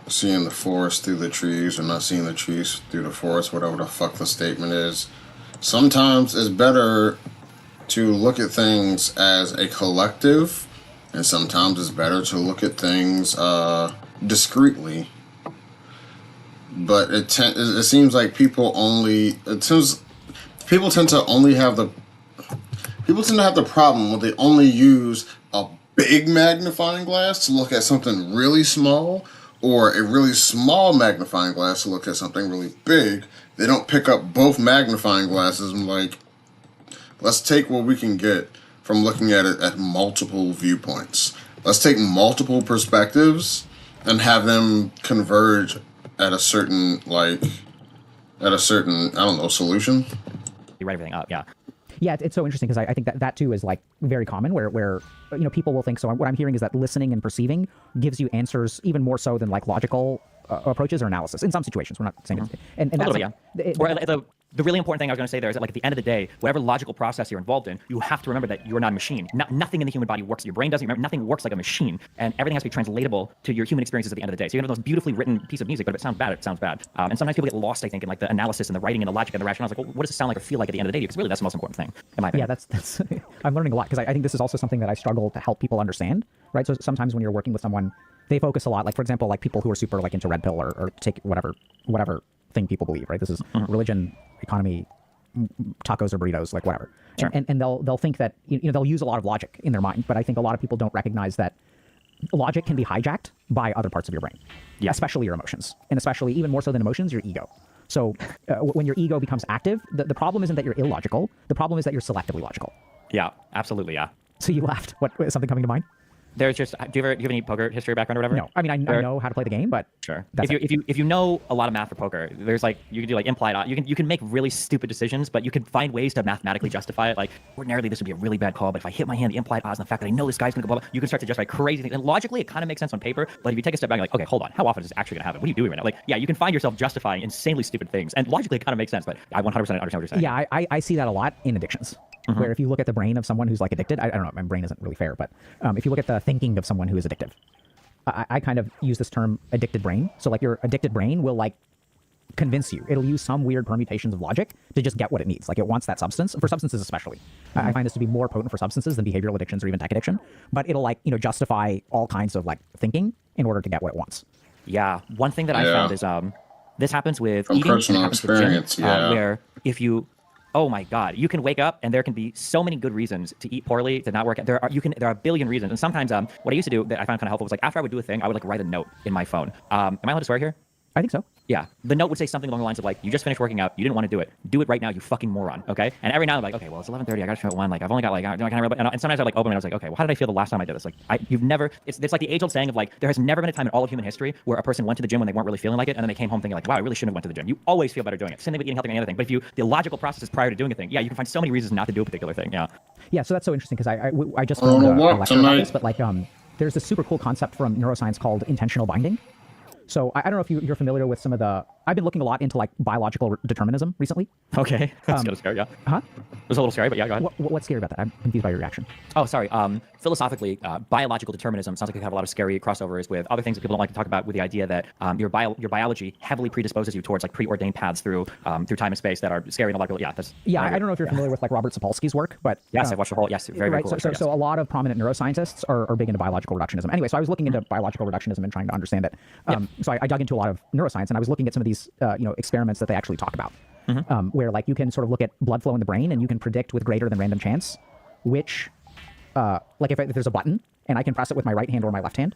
A: the forest through the trees or not seeing the trees through the forest, whatever the fuck the statement is. Sometimes it's better to look at things as a collective, and sometimes it's better to look at things discreetly. But it seems like people tend to have the problem when they only use a big magnifying glass to look at something really small, or a really small magnifying glass to look at something really big. They don't pick up both magnifying glasses and like, let's take what we can get from looking at it at multiple viewpoints. Let's take multiple perspectives and have them converge at a certain solution.
C: You write everything up, yeah.
B: Yeah, it's so interesting because I think that too is like very common where people will think, so what I'm hearing is that listening and perceiving gives you answers even more so than like logical approaches or analysis in some situations. We're not saying it's, and
C: a little bit, yeah. the really important thing I was going to say there is that, like, at the end of the day, whatever logical process you're involved in, you have to remember that you're not a machine. Nothing in the human body works. Your brain doesn't. Remember, nothing works like a machine, and everything has to be translatable to your human experiences at the end of the day. So you have the most beautifully written piece of music, but if it sounds bad, it sounds bad. And sometimes people get lost, I think, in like the analysis and the writing and the logic and the rationale. It's like, well, what does it sound like or feel like at the end of the day? Because really, that's the most important thing, in my opinion.
B: Yeah, that's I'm learning a lot, because I think this is also something that I struggle to help people understand, right? So sometimes when you're working with someone, they focus a lot, like, for example, like people who are super like into red pill or take whatever thing people believe, right? This is religion, economy, tacos or burritos, like whatever.
C: Sure.
B: And they'll think that, you know, they'll use a lot of logic in their mind, but I think a lot of people don't recognize that logic can be hijacked by other parts of your brain, especially your emotions, and especially even more so than emotions, your ego. So when your ego becomes active, the problem isn't that you're illogical. The problem is that you're selectively logical.
C: Yeah, absolutely, yeah.
B: So you laughed. What, is something coming to mind?
C: There's just, do you have any poker history background or whatever?
B: No, I mean, I know how to play the game, but
C: sure.
B: That's
C: If you know a lot of math for poker, there's like, you can do like implied, you can make really stupid decisions, but you can find ways to mathematically justify it. Like, ordinarily this would be a really bad call, but if I hit my hand, the implied odds and the fact that I know this guy's gonna go blah, blah, you can start to justify crazy things. And logically, it kind of makes sense on paper, but if you take a step back, you're like, okay, hold on, how often is this actually gonna happen? What are you doing right now? Like, yeah, you can find yourself justifying insanely stupid things, and logically it kind of makes sense, but I 100% understand what you're saying.
B: Yeah, I see that a lot in addictions. Where if you look at the brain of someone who's like addicted, I don't know, my brain isn't really fair, but if you look at the thinking of someone who is addictive, I kind of use this term addicted brain. So like your addicted brain will like convince you. It'll use some weird permutations of logic to just get what it needs. Like it wants that substance, for substances especially. I find this to be more potent for substances than behavioral addictions or even tech addiction, but it'll like, you know, justify all kinds of like thinking in order to get what it wants.
C: Yeah, one thing that I found is this happens with
A: From
C: eating,
A: personal
C: and it happens with
A: experience,
C: gym,
A: yeah.
C: where if you, oh my God, you can wake up and there can be so many good reasons to eat poorly, to not work out. There are a billion reasons. And sometimes what I used to do that I found kind of helpful was like after I would do a thing, I would like write a note in my phone. Am I allowed to swear here?
B: I think so.
C: Yeah. The note would say something along the lines of like, you just finished working out. You didn't want to do it. Do it right now, you fucking moron. Okay. And every now and then I'm like, okay, well, it's 11:30. I got to show at 1. Like, I've only got like, can I really? And sometimes I like open it and I was like, okay, well, how did I feel the last time I did this? Like, you've never, it's like the age old saying of like, there has never been a time in all of human history where a person went to the gym when they weren't really feeling like it. And then they came home thinking like, wow, I really shouldn't have went to the gym. You always feel better doing it. Same thing with eating healthy and any other thing. But if you, the logical process is prior to doing a thing, yeah, you can find so many reasons not to do a particular thing. Yeah.
B: Yeah. So that's so interesting because I just learned a lecture about this, but like, there's this super cool concept from neuroscience called intentional binding. So I don't know if you're familiar with some of the. I've been looking a lot into like biological determinism recently.
C: Okay, that's a little scary. Yeah.
B: Huh?
C: It was a little scary, but yeah, go ahead.
B: What's scary about that? I'm confused by your reaction.
C: Oh, sorry. Philosophically, biological determinism sounds like it have a lot of scary crossovers with other things that people don't like to talk about. With the idea that your biology heavily predisposes you towards like preordained paths through time and space that are scary and a lot of people. Yeah, that's.
B: Yeah, I don't know if you're familiar with like Robert Sapolsky's work, but
C: yes, I've watched the whole. Yes, very
B: right.
C: cool.
B: So a lot of prominent neuroscientists are big into biological reductionism. Anyway, so I was looking into biological reductionism and trying to understand it. So I dug into a lot of neuroscience, and I was looking at some of these experiments that they actually talk about, where like you can sort of look at blood flow in the brain and you can predict with greater than random chance which, like if there's a button and I can press it with my right hand or my left hand,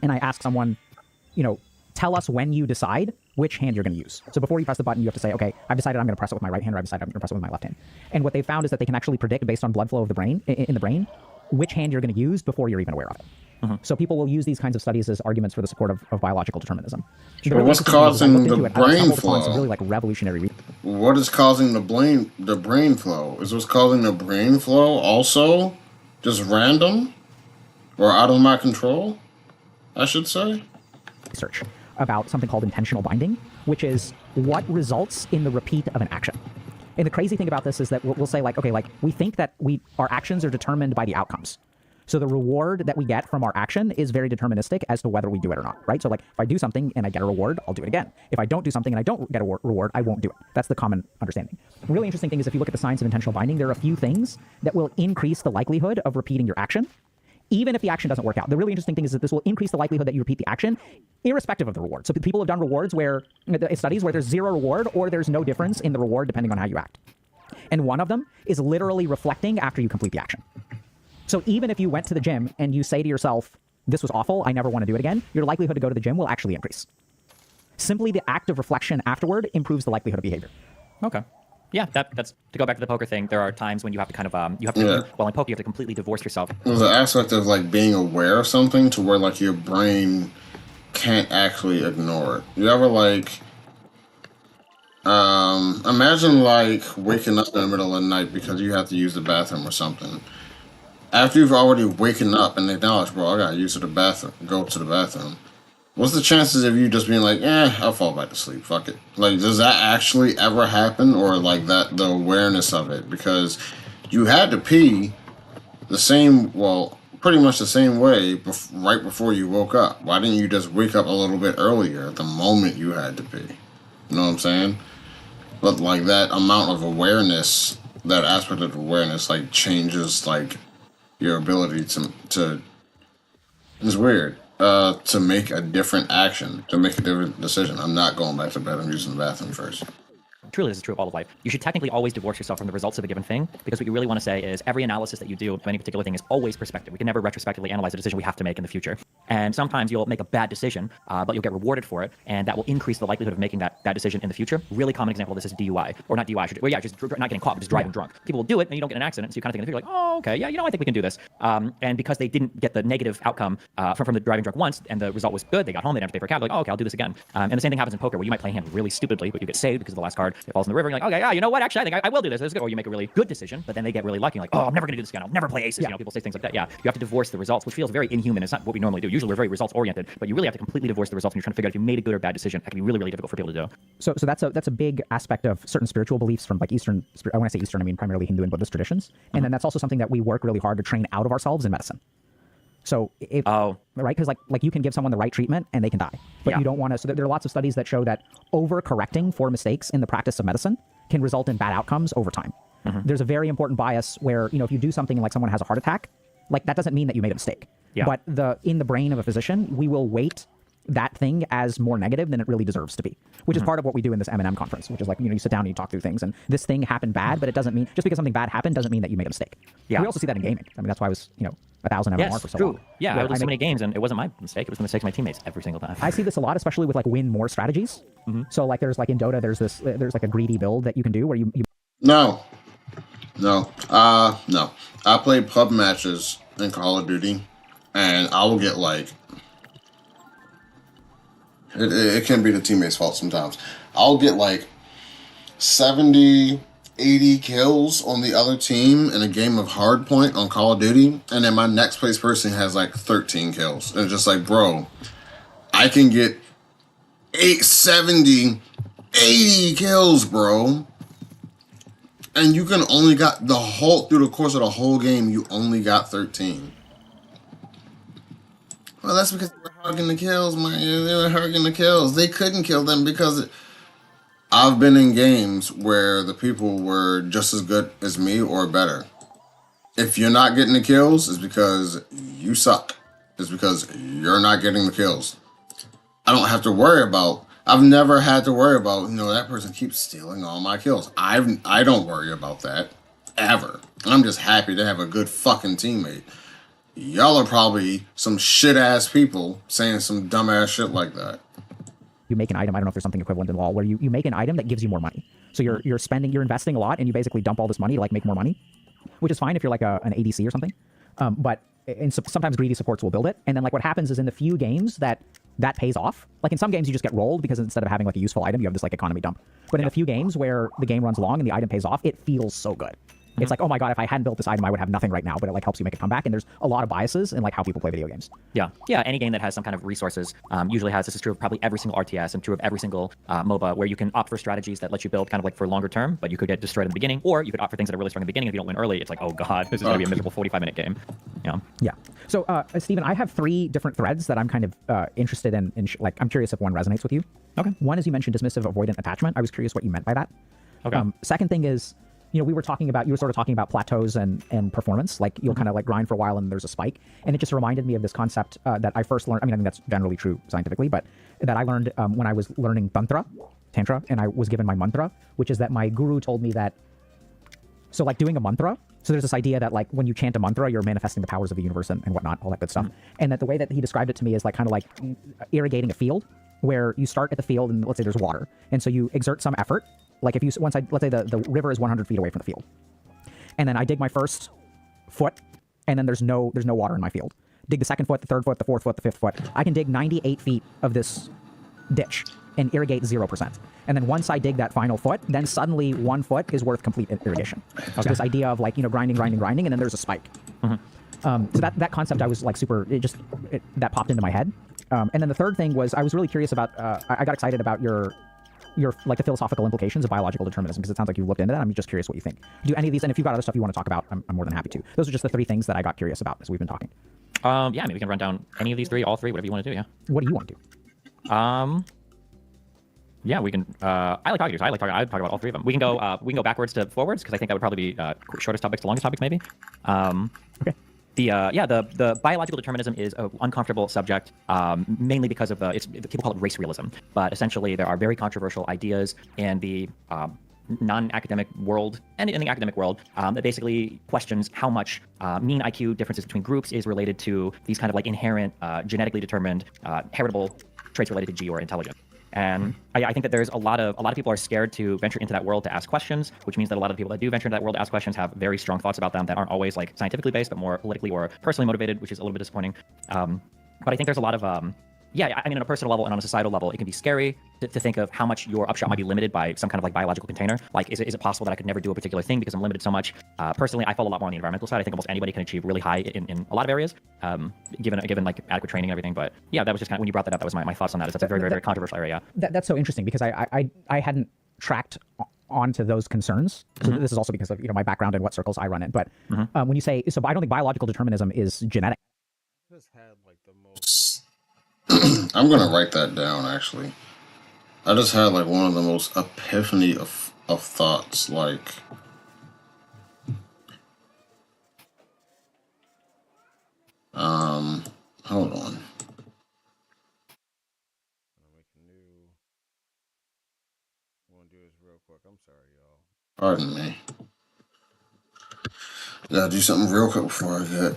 B: and I ask someone, tell us when you decide which hand you're going to use. So before you press the button, you have to say, okay, I've decided I'm going to press it with my right hand, or I've decided I'm going to press it with my left hand. And what they found is that they can actually predict based on blood flow of the brain in the brain which hand you're going to use before you're even aware of it. So people will use these kinds of studies as arguments for the support of biological determinism.
A: But what's causing the brain flow?
B: Some really like revolutionary.
A: What is causing the brain flow? Is what's causing the brain flow also just random or out of my control? I should say.
B: Research about something called intentional binding, which is what results in the repeat of an action. And the crazy thing about this is that we'll say like, okay, like we think that our actions are determined by the outcomes. So the reward that we get from our action is very deterministic as to whether we do it or not, right? So like if I do something and I get a reward, I'll do it again. If I don't do something and I don't get a reward, I won't do it. That's the common understanding. The really interesting thing is if you look at the science of intentional binding, there are a few things that will increase the likelihood of repeating your action, even if the action doesn't work out. The really interesting thing is that this will increase the likelihood that you repeat the action, irrespective of the reward. So people have done rewards studies where there's zero reward or there's no difference in the reward depending on how you act. And one of them is literally reflecting after you complete the action. So even if you went to the gym and you say to yourself, this was awful, I never want to do it again, your likelihood to go to the gym will actually increase. Simply the act of reflection afterward improves the likelihood of behavior.
C: Okay. Yeah, that's to go back to the poker thing. There are times when you have to kind of in poker you have to completely divorce yourself.
A: There's an aspect of like being aware of something to where like your brain can't actually ignore it. You ever like imagine like waking up in the middle of the night because you have to use the bathroom or something. After you've already waken up and acknowledged, bro, I gotta go to the bathroom. What's the chances of you just being like, I'll fall back to sleep, fuck it? Like, does that actually ever happen, or like that the awareness of it? Because you had to pee the same, well, pretty much the same way right before you woke up. Why didn't you just wake up a little bit earlier the moment you had to pee? You know what I'm saying? But like that amount of awareness, that aspect of awareness, like changes like your ability to it's weird. To make a different action, to make a different decision. I'm not going back to bed. I'm using the bathroom first.
C: Truly, this is true of all of life. You should technically always divorce yourself from the results of a given thing, because what you really want to say is every analysis that you do of any particular thing is always perspective. We can never retrospectively analyze a decision we have to make in the future. And sometimes you'll make a bad decision, but you'll get rewarded for it, and that will increase the likelihood of making that decision in the future. Really common example of this is DUI, or not DUI, just not getting caught, but just driving drunk. People will do it, and you don't get in an accident, so you kind of think in the future, like, oh, okay, yeah, I think we can do this. And because they didn't get the negative outcome from the driving drunk once, and the result was good, they got home, they didn't have to pay for a cab, like, oh, okay, I'll do this again. And the same thing happens in poker, where you might play a hand really stupidly, but you get saved because of the last card, it falls in the river, and you're like, okay, yeah, you know what? Actually, I think I will do this. Or you make a really good decision, but then they get really lucky. Like, oh, I'm never going to do this again. I'll never play aces. Yeah. People say things like that. Yeah, you have to divorce the results, which feels very inhuman. It's not what we normally do. Usually we're very results oriented, but you really have to completely divorce the results when you're trying to figure out if you made a good or bad decision. That can be really, really difficult for people to do.
B: So that's a big aspect of certain spiritual beliefs from like Eastern. When I say Eastern, I mean primarily Hindu and Buddhist traditions, and then that's also something that we work really hard to train out of ourselves in medicine. So right, because like you can give someone the right treatment and they can die, but you don't want to. So there are lots of studies that show that overcorrecting for mistakes in the practice of medicine can result in bad outcomes over time. There's a very important bias where, if you do something like someone has a heart attack, like that doesn't mean that you made a mistake. But in the brain of a physician, we will weight that thing as more negative than it really deserves to be, which is part of what we do in this M&M conference, which is like, you sit down and you talk through things, and this thing happened bad, but it doesn't mean, just because something bad happened doesn't mean that you made a mistake. We also see that in gaming. I mean, that's why I was, 1,000 MMR for so long.
C: Yeah, I would lose so many games, and it wasn't my mistake. It was the mistake of my teammates every single time.
B: I see this a lot, especially with like win more strategies. So like there's like in Dota, there's like a greedy build that you can do where you
A: No. I play pub matches in Call of Duty, and I will get like, it can be the teammates' fault sometimes. I'll get like 70, 80 kills on the other team in a game of Hardpoint on Call of Duty, and then my next place person has like 13 kills. And it's just like, bro, I can get 70, 80 kills, bro. And you can only got through the course of the whole game, you only got 13. Well, that's because they were hugging the kills, man. They were hugging the kills. They couldn't kill them because I've been in games where the people were just as good as me or better. If you're not getting the kills, it's because you suck. It's because you're not getting the kills. I don't have to worry about. I've never had to worry about, that person keeps stealing all my kills. I don't worry about that ever. I'm just happy to have a good fucking teammate. Y'all are probably some shit ass people saying some dumb ass shit like that.
B: You make an item. I don't know if there's something equivalent in law where you make an item that gives you more money. So you're investing a lot, and you basically dump all this money to like make more money, which is fine if you're like an ADC or something. But sometimes greedy supports will build it, and then like what happens is in the few games that pays off. Like in some games you just get rolled because instead of having like a useful item, you have this like economy dump. But in the few games where the game runs long and the item pays off, it feels so good. It's like, oh my god, if I hadn't built this item, I would have nothing right now. But it like helps you make a comeback. And there's a lot of biases in like how people play video games.
C: Yeah. Any game that has some kind of resources usually has. This is true of probably every single RTS and true of every single MOBA, where you can opt for strategies that let you build kind of like for longer term, but you could get destroyed in the beginning, or you could opt for things that are really strong in the beginning. If you don't win early, it's like, oh god, this is going to be a miserable 45-minute game.
B: Yeah. So, Steven, I have 3 different threads that I'm kind of interested in. Like, I'm curious if one resonates with you.
C: Okay.
B: One is you mentioned dismissive avoidant attachment. I was curious what you meant by that.
C: Okay.
B: Second thing is, you were talking about plateaus and performance. Like you'll kind of like grind for a while and there's a spike. And it just reminded me of this concept that I first learned. I think that's generally true scientifically, but that I learned when I was learning Tantra, and I was given my mantra, which is that my guru told me that, so like doing a mantra, so there's this idea that like when you chant a mantra, you're manifesting the powers of the universe and whatnot, all that good stuff. And that the way that he described it to me is like kind of like irrigating a field, where you start at the field and let's say there's water. And so you exert some effort. Like if you, let's say the river is 100 feet away from the field. And then I dig my first foot, and then there's no water in my field. Dig the second foot, the third foot, the fourth foot, the fifth foot. I can dig 98 feet of this ditch and irrigate 0%. And then once I dig that final foot, then suddenly 1 foot is worth complete irrigation. So this idea of like, grinding, and then there's a spike. So that concept I was like that popped into my head. And then the third thing was I was really curious about. I got excited about your like the philosophical implications of biological determinism, because it sounds like you've looked into that. I'm just curious what you think. Do any of these, and if you've got other stuff you want to talk about, I'm more than happy to. Those are just the three things that I got curious about as we've been talking.
C: Yeah, I mean, we can run down any of these three, all three, whatever you want to do. Yeah.
B: What do you want to do?
C: Yeah, we can. I like talking to you. So I like talking. I'd talk about all three of them. We can go backwards to forwards, because I think that would probably be shortest topics to longest topics, maybe.
B: Okay.
C: The biological determinism is an uncomfortable subject, mainly because of people call it race realism. But essentially, there are very controversial ideas in the non-academic world and in the academic world that basically questions how much mean IQ differences between groups is related to these kind of like inherent, genetically determined, heritable traits related to G or intelligence. And I think that there's a lot of people are scared to venture into that world to ask questions, which means that a lot of the people that do venture into that world to ask questions have very strong thoughts about them that aren't always like scientifically based, but more politically or personally motivated, which is a little bit disappointing. But I think there's a lot of yeah, I mean, on a personal level and on a societal level, it can be scary to think of how much your upshot might be limited by some kind of like biological container. Like, is it possible that I could never do a particular thing because I'm limited so much? Personally, I fall a lot more on the environmental side. I think almost anybody can achieve really high in a lot of areas, given like adequate training and everything. But yeah, that was just kind of, when you brought that up, that was my thoughts on that. That's a very, very, very controversial area.
B: That's so interesting, because I hadn't tracked onto those concerns. So this is also because of my background and what circles I run in. But when you say, so I don't think biological determinism is genetic.
A: Just had like the most. I'm gonna write that down. Actually, I just had like one of the most epiphany of thoughts. Like, hold on. Pardon me. Gotta do something real quick before I get.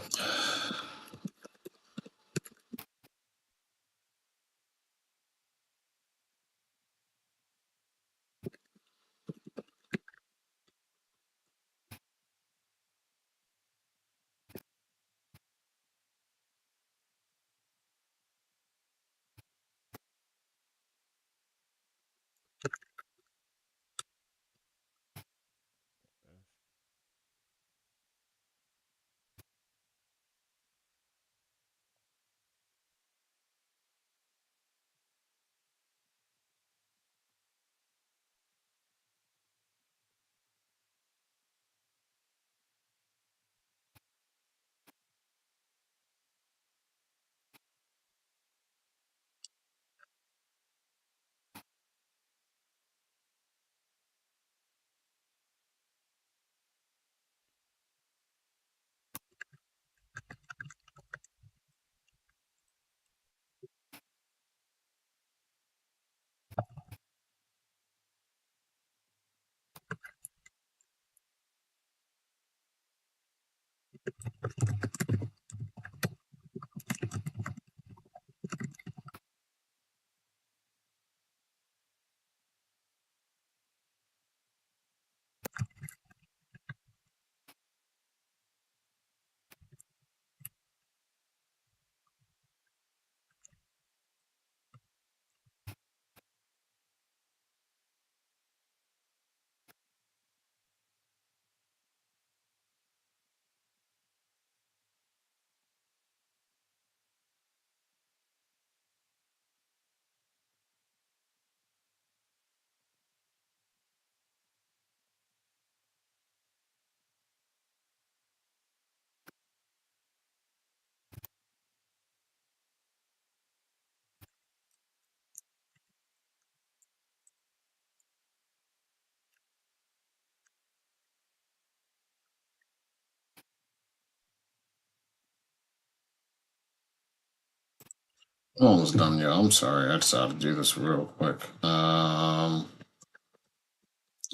A: I'm almost done, y'all. I'm sorry. I decided to do this real quick.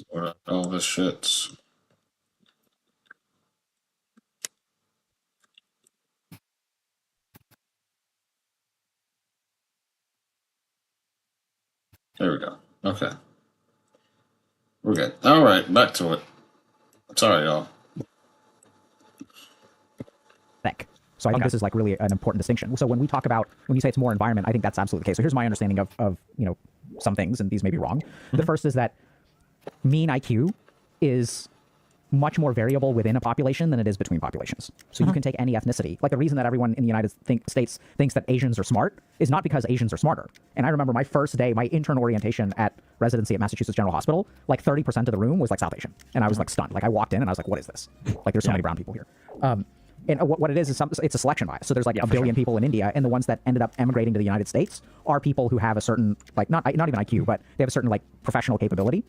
A: What are all this shits? There we go. Okay. We're good. All right, back to it. Sorry, y'all.
B: So I think this is like really an important distinction. So when we talk about, when you say it's more environment, I think that's absolutely the case. So here's my understanding of some things, and these may be wrong. The first is that mean IQ is much more variable within a population than it is between populations. So you can take any ethnicity. Like the reason that everyone in the United States thinks that Asians are smart is not because Asians are smarter. And I remember my first day, my intern orientation at residency at Massachusetts General Hospital, like 30% of the room was like South Asian. And I was like stunned. Like I walked in and I was like, what is this? Like there's so many brown people here. And what it is it's a selection bias. So there's like a billion people in India, and the ones that ended up emigrating to the United States are people who have a certain, like, not even IQ, but they have a certain, like, professional capability.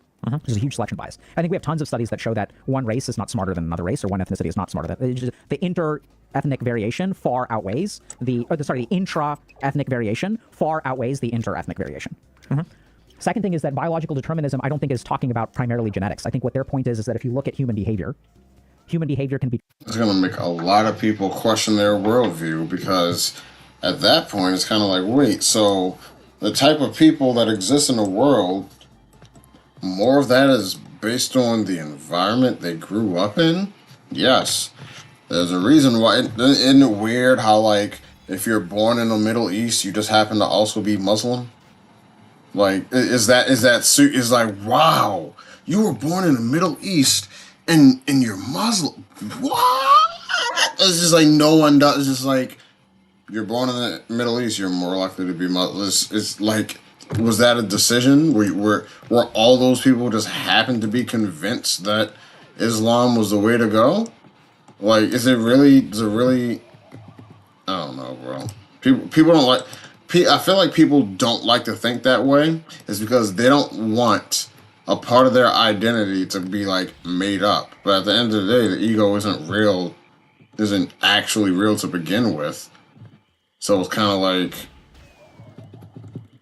B: There's a huge selection bias. I think we have tons of studies that show that one race is not smarter than another race, or one ethnicity is not smarter than the inter-ethnic variation far outweighs the intra-ethnic variation far outweighs the inter-ethnic variation. Second thing is that biological determinism, I don't think, is talking about primarily genetics. I think what their point is that if you look at human behavior can be...
A: It's going to make a lot of people question their worldview, because at that point it's kind of like, wait, so the type of people that exist in the world, more of that is based on the environment they grew up in? Yes. There's a reason why. Isn't it weird how, like, if you're born in the Middle East, you just happen to also be Muslim? Like, is like, wow, you were born in the Middle East and you're Muslim? What? It's just like no one does. It's just like, you're born in the Middle East, you're more likely to be Muslim. It's like, was that a decision? Were all those people just happened to be convinced that Islam was the way to go? Like, is it really? I don't know, bro. People don't like. I feel like people don't like to think that way. It's because they don't want a part of their identity to be, like, made up. But at the end of the day, the ego isn't actually real to begin with. So it's kind of like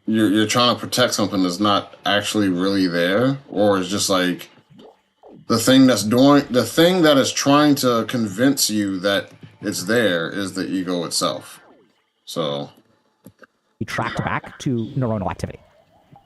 A: you're trying to protect something that's not actually really there, or it's just like the thing that is trying to convince you that it's there is the ego itself. So
B: tracked back to neuronal activity.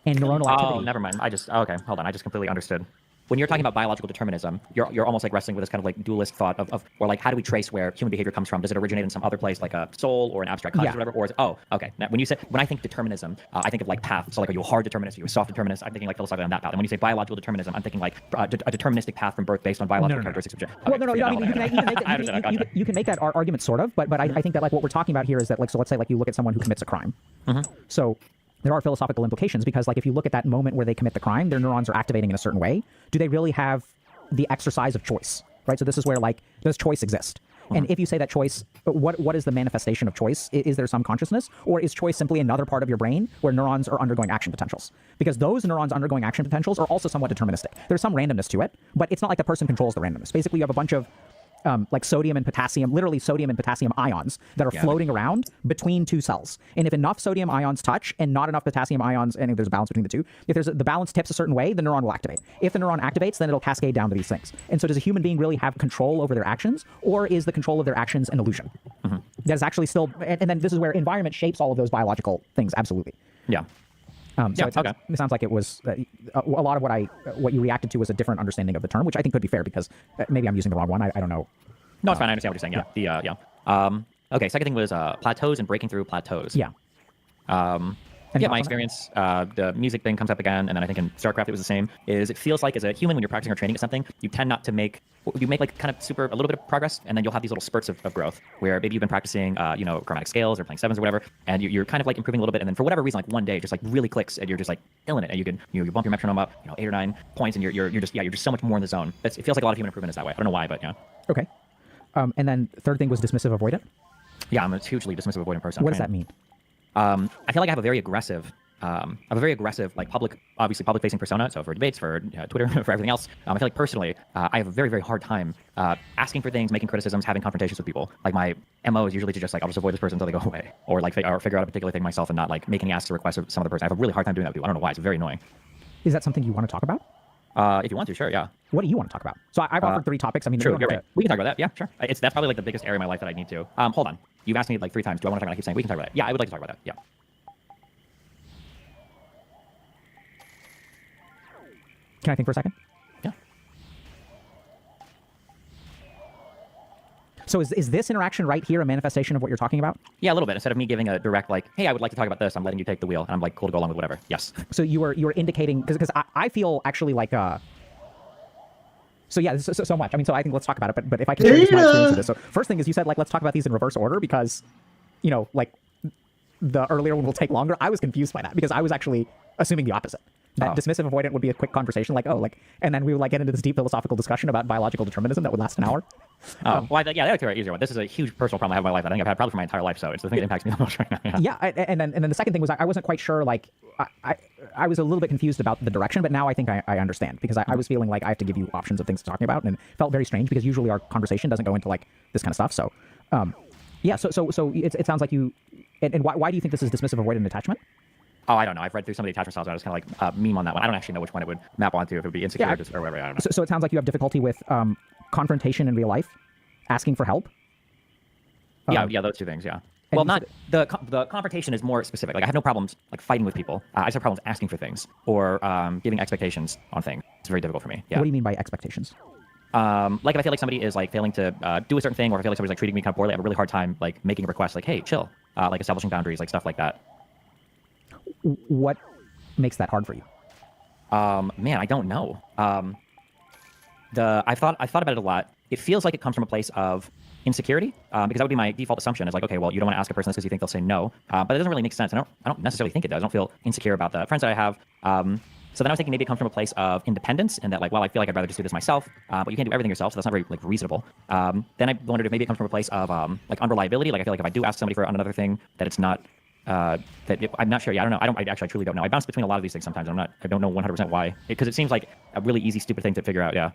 B: And neuronal activity...
C: Oh, never mind. Okay, hold on. I just completely understood. When you're talking about biological determinism, you're almost like wrestling with this kind of like dualist thought of or like, how do we trace where human behavior comes from? Does it originate in some other place, like a soul or an abstract consciousness or whatever? Or is it, okay. Now, when I think determinism, I think of like paths. So like, are you a hard determinist? Are you a soft determinist? I'm thinking like philosophically on that path. And when you say biological determinism, I'm thinking like a deterministic path from birth based on biological characteristics.
B: Well, no. I mean, you can make that argument sort of, but I think that like what we're talking about here is that, like, so let's say like you look at someone who commits a crime. So there are philosophical implications, because like if you look at that moment where they commit the crime, their neurons are activating in a certain way. Do they really have the exercise of choice, right? So this is where, like, does choice exist? And if you say that choice, what is the manifestation of choice? Is there some consciousness, or is choice simply another part of your brain where neurons are undergoing action potentials? Because those neurons undergoing action potentials are also somewhat deterministic. There's some randomness to it, but it's not like the person controls the randomness. Basically, you have a bunch of like sodium and potassium, literally sodium and potassium ions that are floating around between two cells. And if enough sodium ions touch and not enough potassium ions, and if there's a balance between the two, if the balance tips a certain way, the neuron will activate. If the neuron activates, then it'll cascade down to these things. And so does a human being really have control over their actions, or is the control of their actions an illusion? That's actually still, and then this is where environment shapes all of those biological things, absolutely.
C: Yeah.
B: It sounds like it was a lot of what you reacted to was a different understanding of the term, which I think could be fair, because maybe I'm using the wrong one. I don't know.
C: No, it's fine. I understand what you're saying. Yeah. Okay. Second thing was plateaus and breaking through plateaus.
B: Yeah.
C: My experience, the music thing comes up again, and then I think in StarCraft it was the same, is it feels like as a human when you're practicing or training at something, you tend not to make like kind of a little bit of progress, and then you'll have these little spurts of growth where maybe you've been practicing, chromatic scales or playing sevens or whatever, and you're kind of like improving a little bit, and then for whatever reason, like one day it just like really clicks, and you're just like killing it, and you can, you bump your metronome up, 8 or 9 points, and you're just so much more in the zone. It feels like a lot of human improvement is that way. I don't know why, but yeah.
B: Okay. And then third thing was dismissive avoidant.
C: Yeah, I'm a hugely dismissive avoidant person.
B: What does that mean?
C: I feel like I have a very aggressive, like public-facing persona. So for debates, for Twitter, for everything else, I feel like personally, I have a very, very hard time asking for things, making criticisms, having confrontations with people. Like my MO is usually to just like, I'll just avoid this person until they go away, or like figure out a particular thing myself and not like make any asks or requests of some other person. I have a really hard time doing that with people. I don't know why. It's very annoying.
B: Is that something you want to talk about?
C: If you want to, sure, yeah.
B: What do you want to talk about? So I've offered 3 topics. I mean,
C: true, you're right. We can talk about that. Yeah, sure. That's probably like the biggest area of my life that I need to. Hold on. You've asked me like 3 times. Do I want to talk about it? I keep saying we can talk about that. Yeah, I would like to talk about that. Yeah.
B: Can I think for a second?
C: Yeah.
B: So is this interaction right here a manifestation of what you're talking about?
C: Yeah, a little bit. Instead of me giving a direct like, hey, I would like to talk about this, I'm letting you take the wheel, and I'm like, cool to go along with whatever. Yes.
B: So you were indicating, because I feel actually like So yeah, so much. I mean, so I think let's talk about it. But if I can share just my experience with this. So first thing is you said like let's talk about these in reverse order because, like the earlier one will take longer. I was confused by that because I was actually assuming the opposite. That dismissive avoidant would be a quick conversation, and then we would get into this deep philosophical discussion about biological determinism that would last an hour.
C: Well, that's an easier one. This is a huge personal problem I have in my life. I think I've had probably for my entire life, so it's the thing that impacts me the most right now.
B: Yeah, and then the second thing was I wasn't quite sure. I was a little bit confused about the direction, but now I think I understand because I was feeling like I have to give you options of things to talk about, and it felt very strange because usually our conversation doesn't go into this kind of stuff. So, yeah. So it sounds like you. And why do you think this is dismissive avoidant attachment?
C: Oh, I don't know. I've read through some of the attachment styles. And I was kind of meme on that one. I don't actually know which one it would map onto. If it would be insecure or whatever. I don't know.
B: So it sounds like you have difficulty with confrontation in real life, asking for help.
C: Yeah, those two things. Yeah. Well, not the confrontation is more specific. Like I have no problems fighting with people. I just have problems asking for things or giving expectations on things. It's very difficult for me. Yeah.
B: What do you mean by expectations?
C: If I feel like somebody is failing to do a certain thing, or if I feel like somebody's treating me kind of poorly, I have a really hard time making a request hey, chill, establishing boundaries, stuff like that.
B: What makes that hard for you?
C: Man, I don't know. I've thought about it a lot. It feels like it comes from a place of insecurity, because that would be my default assumption. Is okay, well, you don't want to ask a person this because you think they'll say no, but it doesn't really make sense. I don't necessarily think it does. I don't feel insecure about the friends that I have. So then I was thinking maybe it comes from a place of independence, and that well, I feel like I'd rather just do this myself, but you can't do everything yourself, so that's not very reasonable. Then I wondered if maybe it comes from a place of unreliability. I feel like if I do ask somebody for another thing, that it's not. I'm not sure. Yeah, I don't know. I truly don't know. I bounce between a lot of these things sometimes. I don't know 100% why, because it seems like a really easy, stupid thing to figure out. Yeah.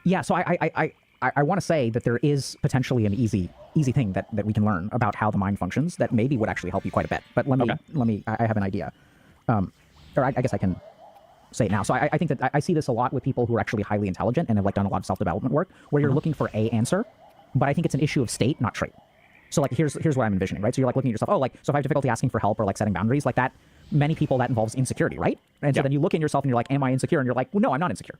B: Yeah. So I want to say that there is potentially an easy thing that we can learn about how the mind functions that maybe would actually help you quite a bit. But let me. I have an idea, or I guess I can say it now. So I think that I see this a lot with people who are actually highly intelligent and have done a lot of self-development work, where you're looking for a answer, but I think it's an issue of state, not trait. So here's what I'm envisioning, right? So you're looking at yourself, so if I have difficulty asking for help or setting boundaries that, many people that involves insecurity, right? And so then you look in yourself and you're am I insecure? And you're well, no, I'm not insecure,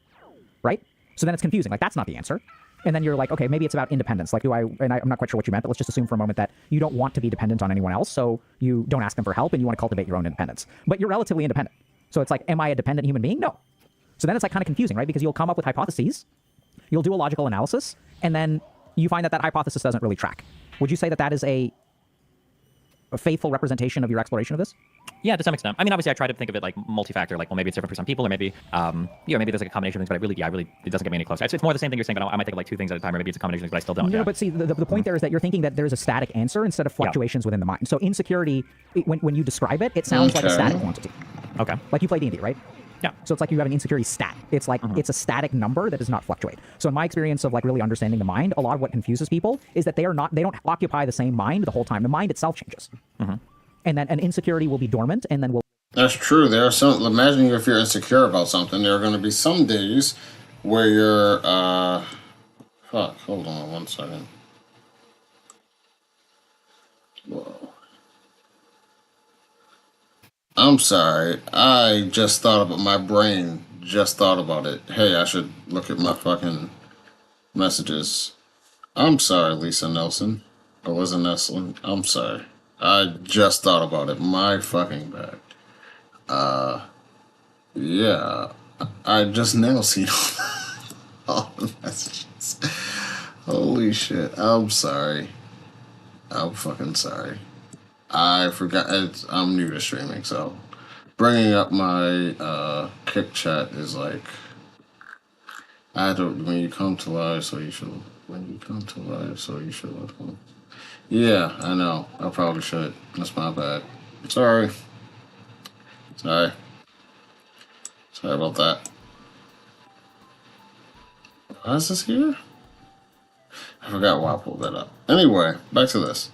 B: right? So then it's confusing. That's not the answer. And then you're okay, maybe it's about independence. I'm not quite sure what you meant, but let's just assume for a moment that you don't want to be dependent on anyone else, so you don't ask them for help and you want to cultivate your own independence. But you're relatively independent. So it's am I a dependent human being? No. So then it's kind of confusing, right? Because you'll come up with hypotheses, you'll do a logical analysis, and then you find that hypothesis doesn't really track. Would you say that is a faithful representation of your exploration of this?
C: Yeah, to some extent. I mean, obviously, I try to think of it multi-factor. Well, maybe it's different for some people, or maybe, maybe there's a combination of things. But it doesn't get me any closer. It's more the same thing you're saying, but I might think of 2 things at a time, or maybe it's a combination of things, but I still don't.
B: No, but see, the point there is that you're thinking that there's a static answer instead of fluctuations within the mind. So insecurity, when you describe it, it sounds like a static quantity.
C: Okay.
B: You play D&D, right?
C: Yeah.
B: So it's you have an insecurity stat. It's it's a static number that does not fluctuate. So in my experience of really understanding the mind, a lot of what confuses people is that they don't occupy the same mind the whole time. The mind itself changes. And then an insecurity will be dormant and then will.
A: That's true. There are some. Imagine if you're insecure about something, there are going to be some days where you're. Hold on 1 second. Whoa. I'm sorry. I just thought about my brain. Just thought about it. Hey, I should look at my fucking messages. I'm sorry, Lisa Nelson. Or was it Nelson? I'm sorry. I just thought about it. My fucking bad. Yeah. I just now seen all the messages. Holy shit. I'm sorry. I'm fucking sorry. I forgot. I'm new to streaming, so bringing up my kick chat is I don't. When you come to live, so you should. When you come to live, so you should let them. Yeah, I know. I probably should. That's my bad. Sorry. Sorry about that. Why is this here? I forgot why I pulled that up. Anyway, back to this.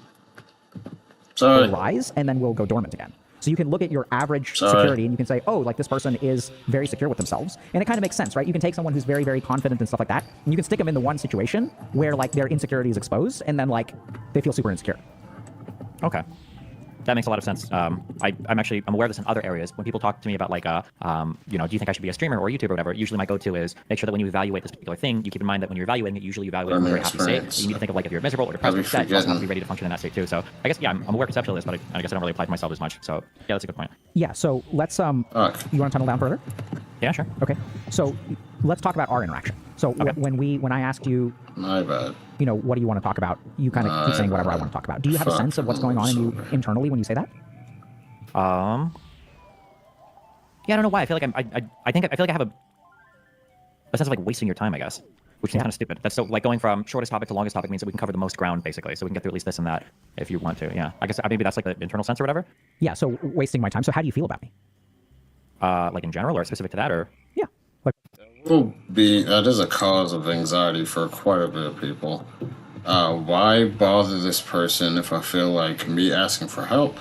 A: Sorry.
B: Will rise and then will go dormant again. So you can look at your average security and you can say, this person is very secure with themselves. And it kind of makes sense, right? You can take someone who's very, very confident and stuff like that, and you can stick them in the one situation where their insecurity is exposed and then they feel super insecure.
C: Okay. That makes a lot of sense. I'm aware of this in other areas. When people talk to me about do you think I should be a streamer or a YouTuber or whatever, usually my go-to is make sure that when you evaluate this particular thing, you keep in mind that when you're evaluating it, usually you evaluate what you're happy to say. So you need to think of if you're miserable or depressed or upset, you also have to be ready to function in that state too. So I guess, I'm aware conceptually of this, but I guess I don't really apply to myself as much. So yeah, that's a good point.
B: Yeah, so let's, you want to tunnel down further?
C: Yeah, sure.
B: Okay, so let's talk about our interaction. So when I asked you,
A: My bad.
B: what do you want to talk about? You kind of keep saying whatever I want to talk about. Do you have a sense of what's going on in you internally when you say that?
C: Yeah, I don't know why. I feel like I feel like I have a sense of like wasting your time, I guess, which is kind of stupid. That's so like going from shortest topic to longest topic means that we can cover the most ground basically, so we can get through at least this and that if you want to. Yeah, I guess maybe that's like the internal sense or whatever.
B: Yeah. So wasting my time. So how do you feel about me?
C: Like in general or specific to that or?
B: Yeah. Like,
A: That is a cause of anxiety for quite a bit of people. Why bother this person if I feel like me asking for help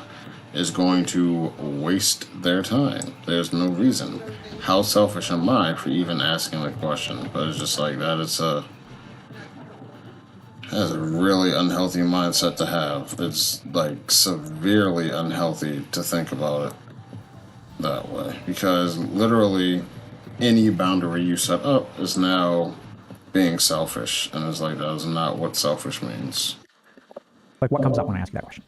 A: is going to waste their time? There's no reason. How selfish am I for even asking the question? But it's just like that's a really unhealthy mindset to have. It's like severely unhealthy to think about it that way because literally any boundary you set up is now being selfish, and it's like that is not what selfish means.
B: like what comes up when I ask you that question?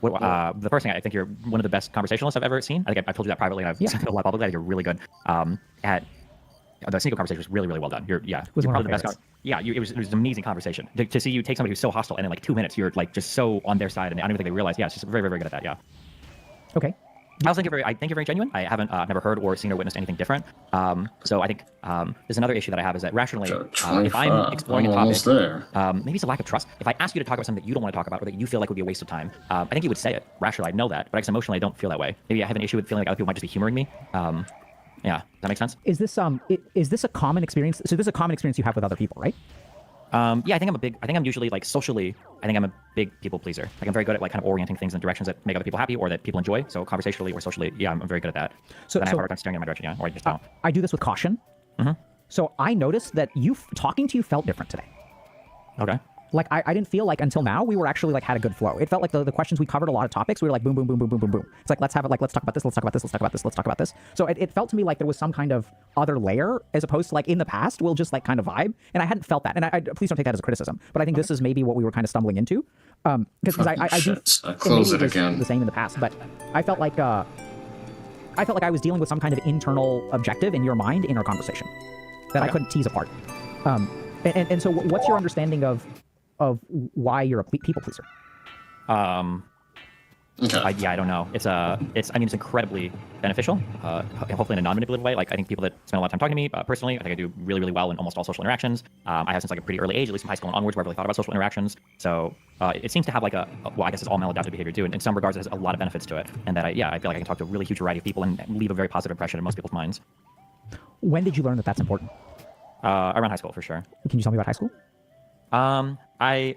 C: The first thing, I think you're one of the best conversationalists I've ever seen. I think I've told you that privately, and I've said it a lot publicly. I think you're really good. At the Sneeko conversation was really, really well done. You're probably the best. It was an amazing conversation. To see you take somebody who's so hostile, and in like 2 minutes, you're like just so on their side, and I don't even think they realize. Yeah, it's just very, very, very good at that. Yeah.
B: Okay.
C: I also think you're very genuine. I haven't never heard or seen or witnessed anything different. So I think there's another issue that I have is that rationally, if I'm exploring a topic, maybe it's a lack of trust. If I ask you to talk about something that you don't want to talk about or that you feel like would be a waste of time, I think you would say it. Rationally, I know that, but I guess emotionally, I don't feel that way. Maybe I have an issue with feeling like other people might just be humoring me. Yeah, does that make sense?
B: Is this a common experience? So this is a common experience you have with other people, right?
C: Yeah, I think I'm usually like socially, I think I'm a big people pleaser. Like I'm very good at like kind of orienting things in directions that make other people happy or that people enjoy. So conversationally or socially, yeah, I'm very good at that. So then I have a hard time steering in my direction, yeah, or I just don't.
B: I do this with caution. Mm-hmm. So I noticed that talking to you felt different today.
C: Okay.
B: Like I didn't feel like until now we were actually like had a good flow. It felt like the questions we covered a lot of topics. We were like boom, boom, boom, boom, boom, boom, boom. It's like let's have it. Like let's talk about this. Let's talk about this. Let's talk about this. Let's talk about this. So it felt to me like there was some kind of other layer as opposed to like in the past we'll just like kind of vibe. And I hadn't felt that. And I please don't take that as a criticism. But I think this is maybe what we were kind of stumbling into. Because I do.
A: I close it again.
B: The same in the past, but I felt like I was dealing with some kind of internal objective in your mind in our conversation that I couldn't tease apart. And so what's your understanding of why you're a people pleaser?
A: Okay.
C: I don't know. It's incredibly beneficial, hopefully in a non-manipulative way. Like I think people that spend a lot of time talking to me, personally, I think I do really, really well in almost all social interactions. I have since like a pretty early age, at least from high school and onwards, where I've really thought about social interactions. So it seems to have like well, I guess it's all maladaptive behavior too. And in some regards, it has a lot of benefits to it. And that I feel like I can talk to a really huge variety of people and leave a very positive impression in most people's minds.
B: When did you learn that that's important?
C: Around high school, for sure.
B: Can you tell me about high school?
C: I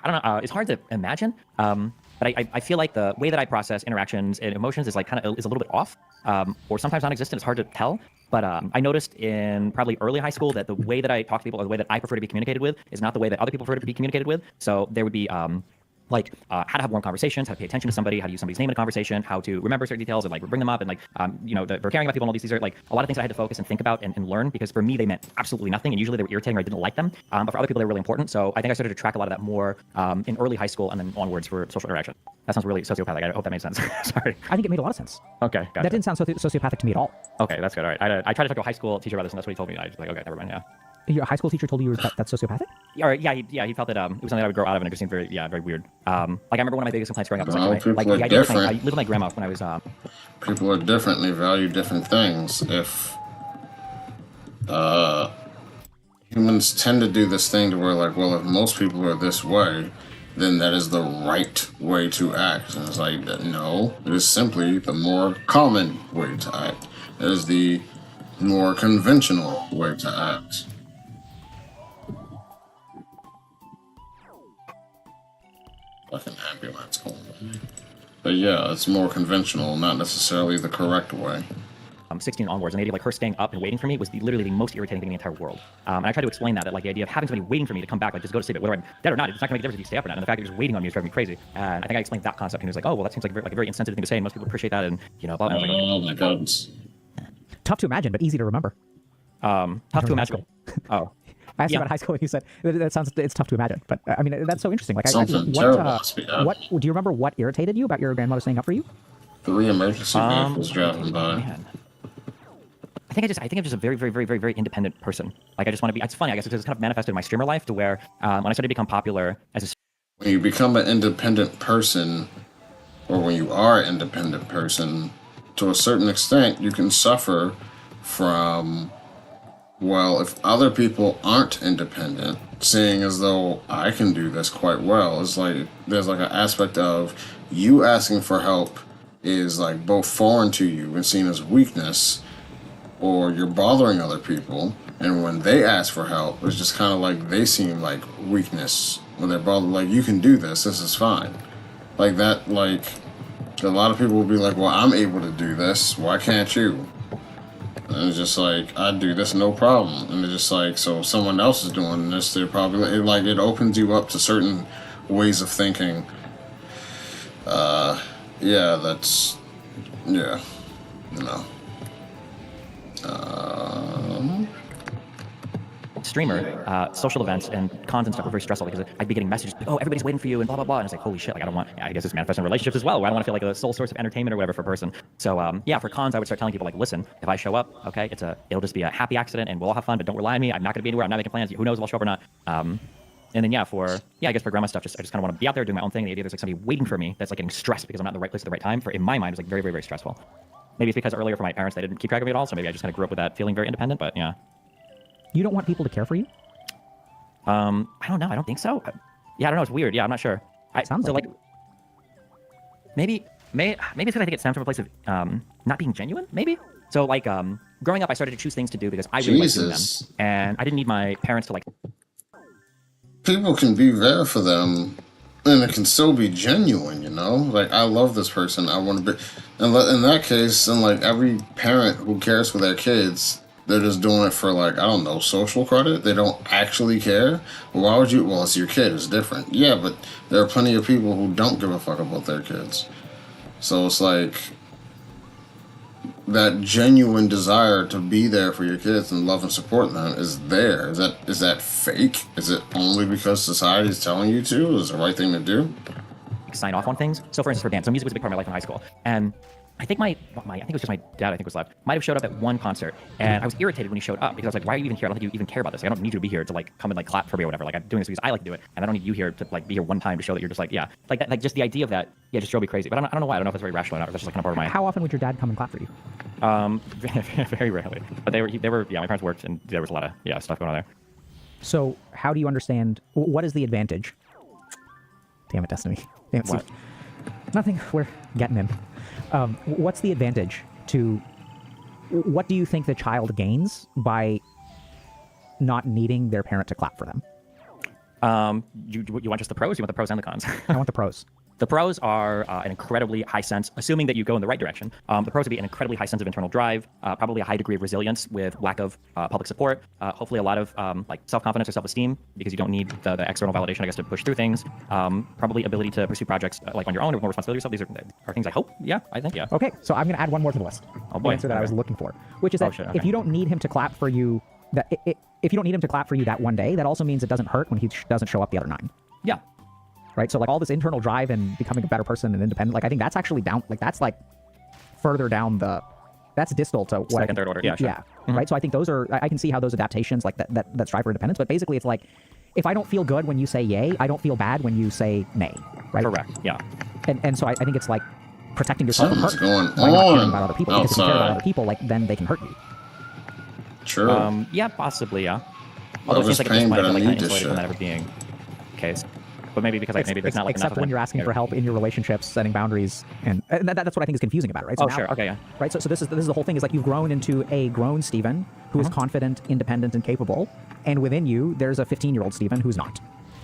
C: don't know. It's hard to imagine. But I feel like the way that I process interactions and emotions is like is a little bit off, or sometimes non-existent. It's hard to tell. But I noticed in probably early high school that the way that I talk to people or the way that I prefer to be communicated with is not the way that other people prefer to be communicated with. So there would be how to have warm conversations, how to pay attention to somebody, how to use somebody's name in a conversation, how to remember certain details and like bring them up, and like for caring about people and all these are like a lot of things that I had to focus and think about and learn, because for me they meant absolutely nothing, and usually they were irritating or I didn't like them. But for other people they were really important. So I think I started to track a lot of that more in early high school and then onwards for social interaction. That sounds really sociopathic. I hope that made sense. Sorry.
B: I think it made a lot of sense.
C: Okay, gotcha.
B: That didn't sound sociopathic to me at all.
C: Okay, that's good. All right. I tried to talk to a high school teacher about this, and that's what he told me. I was like, okay, never mind. Yeah.
B: Your high school teacher told you that's sociopathic?
C: He felt that it was something I would grow out of, and it just seemed very weird. Like I remember one of my biggest complaints growing up was
A: people are different.
C: I lived with my grandma when I was.
A: People are different. They value different things. If humans tend to do this thing to where like, well, if most people are this way, then that is the right way to act. And it's like, no, it is simply the more common way to act. It is the more conventional way to act. Fucking ambulance going by. But yeah, it's more conventional, not necessarily the correct way.
C: 16 onwards, and the idea of like her staying up and waiting for me was literally the most irritating thing in the entire world. And I tried to explain that like the idea of having somebody waiting for me to come back, like just go to sleep, whether I'm dead or not, it's not gonna make a difference if you stay up or not. And the fact that you're just waiting on me is driving me crazy. And I think I explained that concept, and he was like, oh, well, that seems like a very insensitive thing to say, and most people appreciate that, and blah, blah. Like,
A: oh my god.
B: Tough to imagine, but easy to remember.
C: Tough to imagine. Oh.
B: I asked you about high school, and you said it's tough to imagine. But I mean, that's so interesting. Like, what do you remember? What irritated you about your grandmother staying up for you?
A: 3 emergency vehicles driving by.
C: Man. I think I'm just a very, very, very, very, very independent person. Like I just want to be. It's funny, I guess, because it's kind of manifested in my streamer life to where when I started to become popular as a
A: When you become an independent person, or when you are an independent person, to a certain extent, you can suffer from, well, if other people aren't independent, seeing as though I can do this quite well, it's like there's like an aspect of you asking for help is like both foreign to you and seen as weakness, or you're bothering other people, and when they ask for help, it's just kind of like they seem like weakness when they're bothered. Like, you can do this is fine. Like that, like a lot of people will be like, well, I'm able to do this, why can't you? And it's just like, I do this no problem. And it's just like, so if someone else is doing this, they're probably it opens you up to certain ways of thinking. Yeah, that's, yeah, you know.
C: streamer, social events and cons and stuff were very stressful because I'd be getting messages like, oh, everybody's waiting for you and blah, blah, blah. And it's like, holy shit, like I don't want, I guess it's manifest in relationships as well, where I don't want to feel like a sole source of entertainment or whatever for a person. So yeah, for cons, I would start telling people like, listen, if I show up, okay, it'll just be a happy accident and we'll all have fun, but don't rely on me. I'm not going to be anywhere. I'm not making plans. Who knows if I'll show up or not. And then yeah, I guess for grandma stuff, I just kind of want to be out there doing my own thing. The idea there's like somebody waiting for me that's like getting stressed because I'm not in the right place at the right time. In my mind, it's like very, very, very stressful. Maybe it's because earlier for my parents, they didn't keep track of me at all. So maybe I just kind of grew up with that feeling very independent, but yeah.
B: You don't want people to care for you?
C: I don't know. I don't think so. Yeah, I don't know. It's weird. Yeah, I'm not sure.
B: Sounds like
C: maybe it's because I think it stems from a place of not being genuine. Maybe. So like growing up, I started to choose things to do because I really liked doing them, and I didn't need my parents to like.
A: People can be there for them, and it can still be genuine, you know? Like, I love this person, I want to be... And in that case, then, like, every parent who cares for their kids, they're just doing it for, like, I don't know, social credit? They don't actually care? Well, why would you... Well, it's your kid, it's different. Yeah, but there are plenty of people who don't give a fuck about their kids. So it's like... that genuine desire to be there for your kids and love and support them is there. Is that fake? Is it only because society is telling you to? Is it the right thing to do?
C: Sign off on things. So for instance, for dance, so music was a big part of my life in high school, and I think I think it was just my dad, I think was left, might have showed up at one concert, and I was irritated when he showed up because I was like, why are you even here? I don't think you even care about this. Like, I don't need you to be here to like come and like clap for me or whatever. Like, I'm doing this because I like to do it, and I don't need you here to like be here one time to show that you're just like, yeah, like that, like just the idea of that, yeah, just drove me crazy. But I don't know why. I don't know if it's very rational or not. Or that's just like kind of part of my.
B: How often would your dad come and clap for you?
C: Very rarely. But they were yeah. My parents worked, and there was a lot of stuff going on there.
B: So how do you understand? What is the advantage? Damn it, Destiny. Damn it,
C: What?
B: Nothing. We're getting in. What's the advantage to... What do you think the child gains by not needing their parent to clap for them?
C: You want just the pros? You want the pros and the cons?
B: I want the pros.
C: The pros are an incredibly high sense, assuming that you go in the right direction. The pros would be an incredibly high sense of internal drive, probably a high degree of resilience with lack of public support, hopefully a lot of like self-confidence or self-esteem because you don't need the external validation, I guess, to push through things. Probably ability to pursue projects like on your own with more responsibility yourself. These are things I hope. Yeah, I think, yeah.
B: Okay, so I'm going to add one more to the list.
C: Oh, boy.
B: The answer that I was looking for, which is that
C: shit,
B: if
C: okay.
B: you don't need him to clap for you, if you don't need him to clap for you that one day, that also means it doesn't hurt when he doesn't show up the other 9.
C: Yeah.
B: Right, so like all this internal drive and becoming a better person and independent, like I think that's actually down, like that's like further down that's distal to what
C: Second, third order, yeah, sure.
B: Yeah, right. So I think those are, I can see how those adaptations like that strive for independence, but basically it's like if I don't feel good when you say yay, I don't feel bad when you say nay, right?
C: Correct. Yeah.
B: And so I think it's like protecting yourself from
A: Something's
B: hurt
A: going
B: by not caring
A: on
B: about other people. Because if you care about
A: outside.
B: other people, like then they can hurt you.
A: True.
C: Yeah, possibly, yeah. Although it
A: Love
C: seems
A: is
C: like at this
A: pain,
C: point I
A: but
C: feel
A: I
C: like
A: need
C: I'm
A: this
C: insulated from
A: shit.
C: that ever being the case. But maybe because maybe there's not like
B: except
C: enough
B: when you're
C: of,
B: asking for help in your relationships, setting boundaries, and that's what I think is confusing about it, right? So
C: Oh,
B: now,
C: sure. Okay, yeah.
B: Right. So this is the whole thing is like you've grown into a grown Stephen who is confident, independent, and capable, and within you there's a 15-year-old Stephen who's not.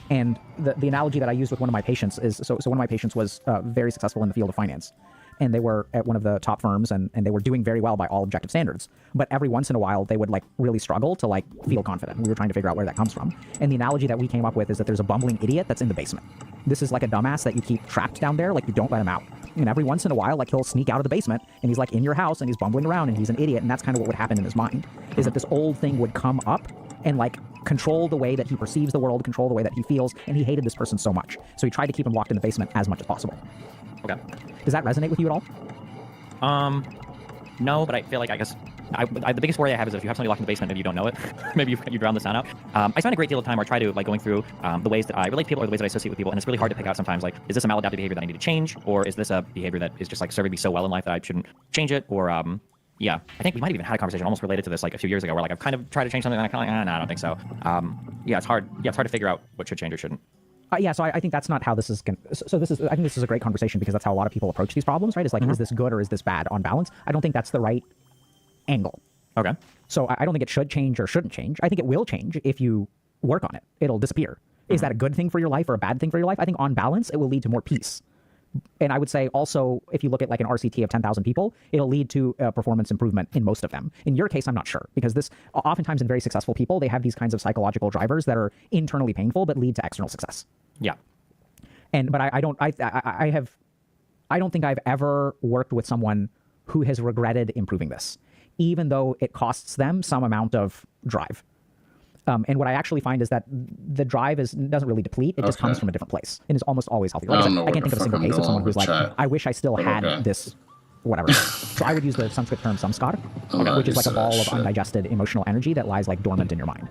B: And the analogy that I used with one of my patients is so one of my patients was very successful in the field of finance. And they were at one of the top firms and they were doing very well by all objective standards. But every once in a while, they would like really struggle to like feel confident. We were trying to figure out where that comes from. And the analogy that we came up with is that there's a bumbling idiot that's in the basement. This is like a dumbass that you keep trapped down there, like you don't let him out. And every once in a while, like he'll sneak out of the basement and he's like in your house and he's bumbling around and he's an idiot. And that's kind of what would happen in his mind, is that this old thing would come up and like control the way that he perceives the world, control the way that he feels. And he hated this person so much. So he tried to keep him locked in the basement as much as possible.
C: Okay.
B: Does that resonate with you at all?
C: No, but I feel like I guess the biggest worry I have is if you have somebody locked in the basement, maybe you don't know it. Maybe you drown the sound out. I spend a great deal of time, or try to, like, going through the ways that I relate to people or the ways that I associate with people, and it's really hard to pick out sometimes, like, is this a maladaptive behavior that I need to change, or is this a behavior that is just, like, serving me so well in life that I shouldn't change it, or yeah, I think we might have even had a conversation almost related to this, like, a few years ago, where, like, I've kind of tried to change something and I'm kind of like, no, I don't think so. Yeah, it's hard. Yeah, it's hard to figure out what should change or shouldn't.
B: Yeah, so I think that's not how this is. So this is. I think this is a great conversation because that's how a lot of people approach these problems, right? Is like, is this good or is this bad on balance? I don't think that's the right angle.
C: Okay.
B: So I don't think it should change or shouldn't change. I think it will change if you work on it. It'll disappear. Is that a good thing for your life or a bad thing for your life? I think on balance, it will lead to more peace. And I would say also, if you look at like an RCT of 10,000 people, it'll lead to performance improvement in most of them. In your case, I'm not sure, because this oftentimes in very successful people, they have these kinds of psychological drivers that are internally painful but lead to external success.
C: Yeah.
B: But I don't think I've ever worked with someone who has regretted improving this, even though it costs them some amount of drive. And what I actually find is that the drive doesn't really deplete. It just comes from a different place and is almost always healthy. Like I can't think of a single case of someone who's like, I wish I still had this, whatever. So I would use the Sanskrit term samskar, which is like a ball of undigested emotional energy that lies like dormant in your mind.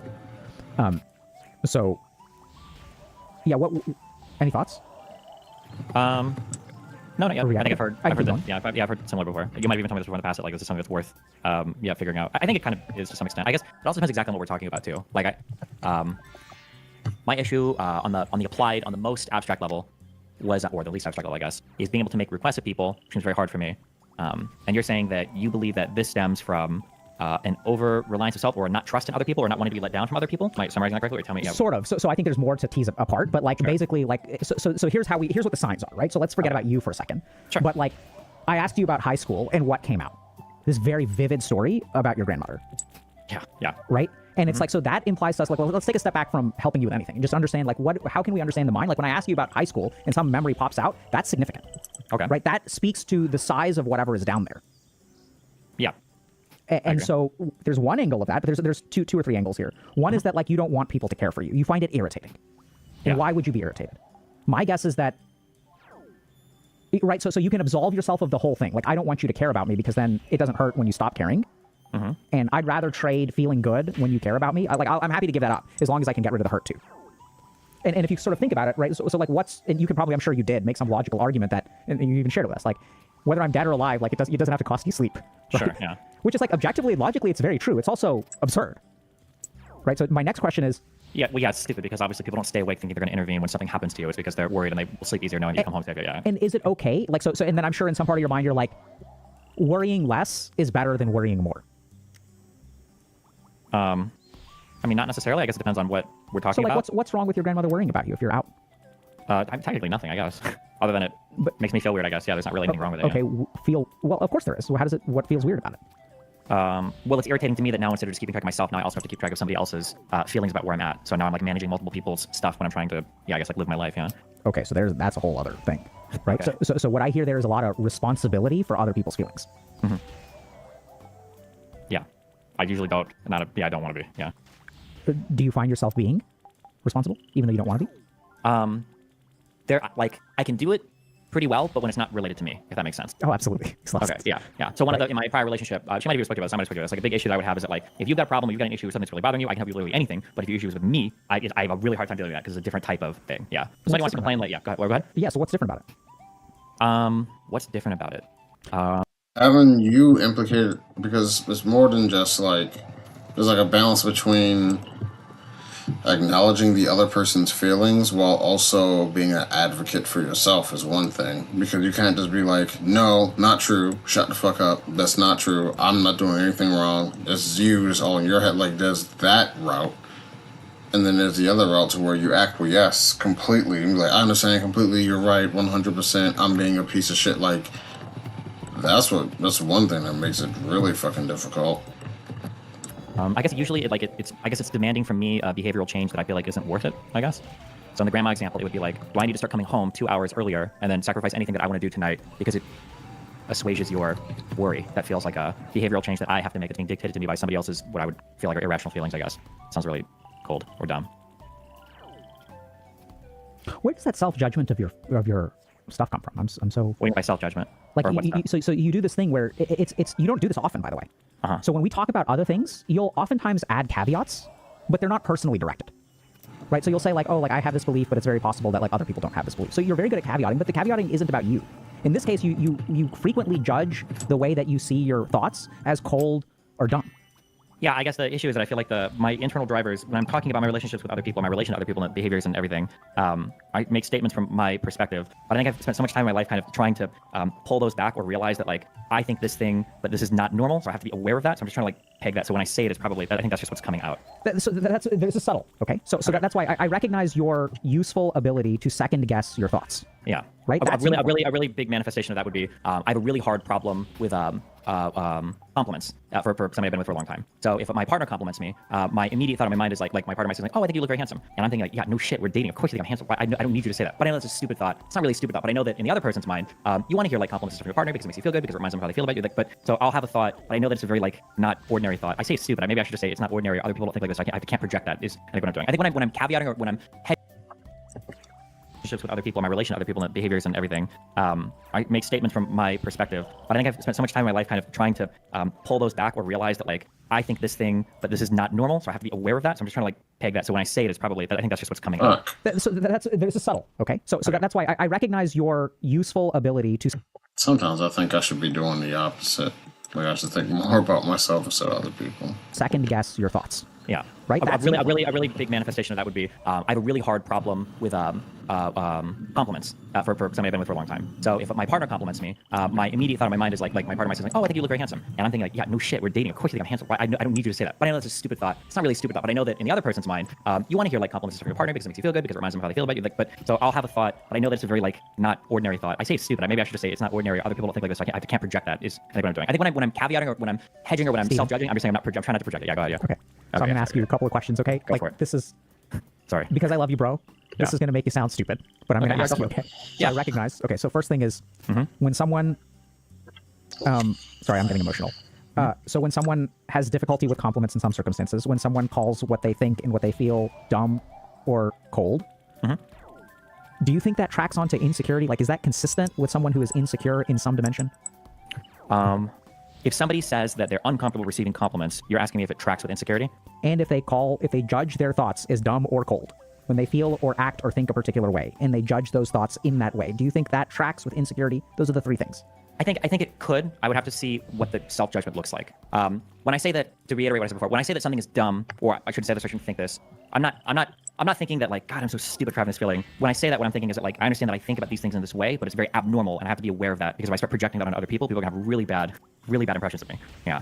B: So, yeah, any thoughts?
C: No, yeah, I think I've heard
B: going.
C: that. Yeah, I've heard similar before. You might have even told me this before in the past that, like, this is something that's worth, figuring out. I think it kind of is to some extent. I guess it also depends exactly on what we're talking about too. Like, my issue on the applied, on the most abstract level was, or the least abstract level, I guess, is being able to make requests of people, which seems very hard for me. And you're saying that you believe that this stems from an over-reliance of self, or not trust in other people, or not wanting to be let down from other people. Am I summarizing that correctly? Or tell me. Yeah.
B: Sort of. So I think there's more to tease apart, but like basically like so here's what the signs are, right? So let's forget about you for a second.
C: Sure.
B: But like, I asked you about high school and what came out. This very vivid story about your grandmother.
C: Yeah.
B: Right. And it's like, so that implies to us, like, well, let's take a step back from helping you with anything and just understand, like, how can we understand the mind? Like, when I ask you about high school and some memory pops out, that's significant.
C: Okay.
B: Right. That speaks to the size of whatever is down there.
C: Yeah.
B: And so there's one angle of that, but there's two or three angles here. One is that, like, you don't want people to care for you. You find it irritating. And why would you be irritated? My guess is that, right, so you can absolve yourself of the whole thing. Like, I don't want you to care about me because then it doesn't hurt when you stop caring. And I'd rather trade feeling good when you care about me. I'm happy to give that up as long as I can get rid of the hurt too. And if you sort of think about it, right, so like and you can probably, I'm sure you did, make some logical argument that, and you even shared it with us, like, whether I'm dead or alive, like, it doesn't have to cost you sleep. Right?
C: Sure, yeah.
B: Which is, like, objectively, logically, it's very true. It's also absurd. Right? So my next question is...
C: Yeah, well, yeah, it's stupid because obviously people don't stay awake thinking they're going to intervene when something happens to you. It's because they're worried and they will sleep easier knowing you come home today. Yeah.
B: And is it okay? Like, so, and then I'm sure in some part of your mind, you're like, worrying less is better than worrying more.
C: I mean, not necessarily. I guess it depends on what we're talking about.
B: So, like, what's wrong with your grandmother worrying about you if you're out?
C: Technically nothing, I guess. Other than it makes me feel weird, I guess. Yeah, there's not really anything wrong with it.
B: Okay,
C: yeah.
B: Well, of course there is. So what feels weird about it?
C: Well, it's irritating to me that now instead of just keeping track of myself, now I also have to keep track of somebody else's feelings about where I'm at. So now I'm, like, managing multiple people's stuff when I'm trying to, I guess, like, live my life, yeah.
B: Okay, so that's a whole other thing, right?
C: Okay.
B: So what I hear there is a lot of responsibility for other people's feelings.
C: Yeah. I usually don't. I don't want to be, yeah.
B: Do you find yourself being responsible, even though you don't want to be?
C: I can do it pretty well, but when it's not related to me, if that makes sense.
B: Oh, absolutely.
C: Okay, yeah. So in my prior relationship, she might have spoken about this, I might have spoken about this, like, a big issue that I would have is that, like, if you've got a problem, you've got an issue with something that's really bothering you, I can help you with literally anything, but if your issue is with me, I have a really hard time dealing with that because it's a different type of thing, yeah. If somebody wants to complain, like, yeah, go ahead.
B: Yeah, so what's different about it?
C: What's different about it?
A: Having you implicated, because it's more than just, like, there's, like, a balance between acknowledging the other person's feelings while also being an advocate for yourself is one thing, because you can't just be like, no, not true, shut the fuck up, that's not true, I'm not doing anything wrong, it's you, it's all in your head. Like, there's that route, and then there's the other route to where you acquiesce completely and be like, I understand completely, you're right, 100%, I'm being a piece of shit. Like, that's one thing that makes it really fucking difficult.
C: I guess usually it's demanding from me a behavioral change that I feel like isn't worth it, I guess. So in the grandma example, it would be like, do I need to start coming home 2 hours earlier and then sacrifice anything that I want to do tonight because it assuages your worry? That feels like a behavioral change that I have to make. It's being dictated to me by somebody else's, what I would feel like are irrational feelings, I guess. Sounds really cold or dumb.
B: Where does that self-judgment of your stuff come from? I'm so...
C: What do you mean by self-judgment?
B: Like, so you do this thing where it's you don't do this often, by the way. So when we talk about other things, you'll oftentimes add caveats, but they're not personally directed. Right? So you'll say like, oh, like I have this belief, but it's very possible that like other people don't have this belief. So you're very good at caveating, but the caveating isn't about you. In this case, you frequently judge the way that you see your thoughts as cold or dumb.
C: Yeah, I guess the issue is that I feel like my internal drivers, when I'm talking about my relationships with other people, my relation to other people and behaviors and everything, I make statements from my perspective. But I think I've spent so much time in my life kind of trying to pull those back or realize that like I think this thing, but this is not normal, so I have to be aware of that. So I'm just trying to like peg that. So when I say it, it's probably, I think that's just what's coming out.
B: This is subtle, okay? So that's why I recognize your useful ability to second guess your thoughts.
C: Yeah.
B: Right?
C: A really big manifestation of that would be I have a really hard problem with compliments for somebody I've been with for a long time. So if my partner compliments me, my immediate thought in my mind is like my partner might say like, oh, I think you look very handsome. And I'm thinking like, yeah, no shit, we're dating. Of course you think I'm handsome. I don't need you to say that. But I know that's a stupid thought. It's not really a stupid thought, but I know that in the other person's mind, you want to hear like compliments from your partner because it makes you feel good, because it reminds them of how they feel about you. Like, but so I'll have a thought, but I know that it's a very like not ordinary thought. I say it's stupid. Maybe I should just say it's not ordinary. Other people don't think like this. I can't project that is I think what I'm doing. I think when I'm caveating or when I'm relationships with other people, my relation to other people and behaviors and everything, I make statements from my perspective. But I think I've spent so much time in my life kind of trying to pull those back or realize that like I think this thing, but this is not normal, so I have to be aware of that. So I'm just trying to like peg that. So when I say it, it's probably, I think that's just what's coming out.
B: So this is subtle, okay? So that's why I recognize your useful ability to.
A: Sometimes I think I should be doing the opposite. Like I should think more about myself instead of other people.
B: Second guess your thoughts.
C: Yeah.
B: Right.
C: A really big manifestation of that would be I have a really hard problem with compliments for somebody I've been with for a long time. So if my partner compliments me, my immediate thought in my mind is like my partner might say like, oh, I think you look very handsome. And I'm thinking like, yeah, no shit, we're dating. Of course you think I'm handsome. I don't need you to say that. But I know that's a stupid thought. It's not really a stupid thought, but I know that in the other person's mind, you want to hear like compliments from your partner because it makes you feel good, because it reminds them of how they feel about you. Like, but so I'll have a thought, but I know that it's a very like not ordinary thought. I say it's stupid. Maybe I should just say it's not ordinary. Other people don't think like this. So I can't project that is I think what I'm doing. I think when I'm caveating or when I'm hedging or when I'm self-judging, I'm just saying I'm trying not to project it. Yeah, go ahead. Yeah.
B: Okay. So I'm gonna ask you a couple of questions. Okay.
C: Go for it.
B: This is.
C: Sorry.
B: Because I love you, bro. This is going to make you sound stupid, but I'm going to ask you, okay? So I recognize. Okay, so first thing is when someone, sorry, I'm getting emotional. So when someone has difficulty with compliments in some circumstances, when someone calls what they think and what they feel dumb or cold, do you think that tracks onto insecurity? Like, is that consistent with someone who is insecure in some dimension?
C: If somebody says that they're uncomfortable receiving compliments, you're asking me if it tracks with insecurity?
B: And if they judge their thoughts as dumb or cold, when they feel or act or think a particular way, and they judge those thoughts in that way, do you think that tracks with insecurity? Those are the three things.
C: I think it could. I would have to see what the self-judgment looks like. When I say that, to reiterate what I said before, when I say that something is dumb, or I should say this, I shouldn't think this, I'm not thinking that like, God, I'm so stupid for having this feeling. When I say that, what I'm thinking is that like, I understand that I think about these things in this way, but it's very abnormal, and I have to be aware of that, because if I start projecting that on other people, people are gonna have really bad impressions of me. Yeah.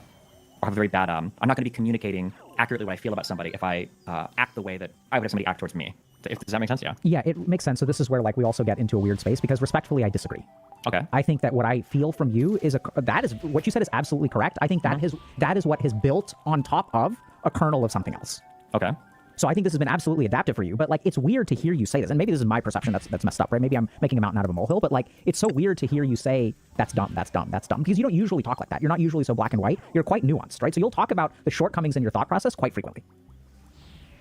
C: Or have very bad, I'm not gonna be communicating accurately what I feel about somebody if I act the way that I would have somebody act towards me. Does that make sense? Yeah.
B: Yeah, it makes sense. So this is where like we also get into a weird space, because respectfully, I disagree.
C: Okay.
B: I think that what I feel from you is that is what you said is absolutely correct. I think that is what has built on top of a kernel of something else.
C: Okay.
B: So I think this has been absolutely adaptive for you, but like it's weird to hear you say this, and maybe this is my perception that's messed up, right? Maybe I'm making a mountain out of a molehill, but like it's so weird to hear you say that's dumb, because you don't usually talk like that. You're not usually so black and white. You're quite nuanced, right? So you'll talk about the shortcomings in your thought process quite frequently.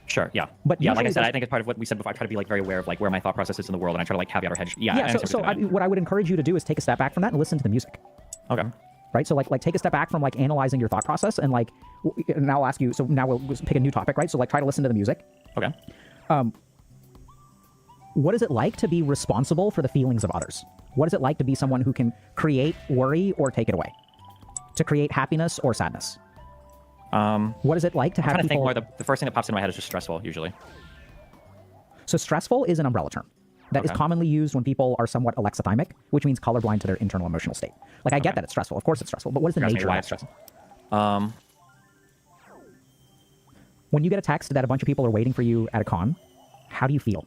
C: Sure. Yeah.
B: But
C: yeah, like I said, I think it's part of what we said before. I try to be like very aware of like where my thought process is in the world, and I try to like caveat or hedge. Yeah.
B: What I would encourage you to do is take a step back from that and listen to the music.
C: Okay.
B: Right. So like take a step back from like analyzing your thought process, and like now I'll ask you. So now we'll pick a new topic, right? So like try to listen to the music.
C: Okay.
B: What is it like to be responsible for the feelings of others? What is it like to be someone who can create worry or take it away? To create happiness or sadness? What is it like to have people...
C: I'm trying to think more. The first thing that pops into my head is just stressful, usually.
B: So stressful is an umbrella term that is commonly used when people are somewhat alexithymic, which means colorblind to their internal emotional state. Like, I get that it's stressful. Of course it's stressful, but what is the nature of it? When you get a text that a bunch of people are waiting for you at a con, how do you feel?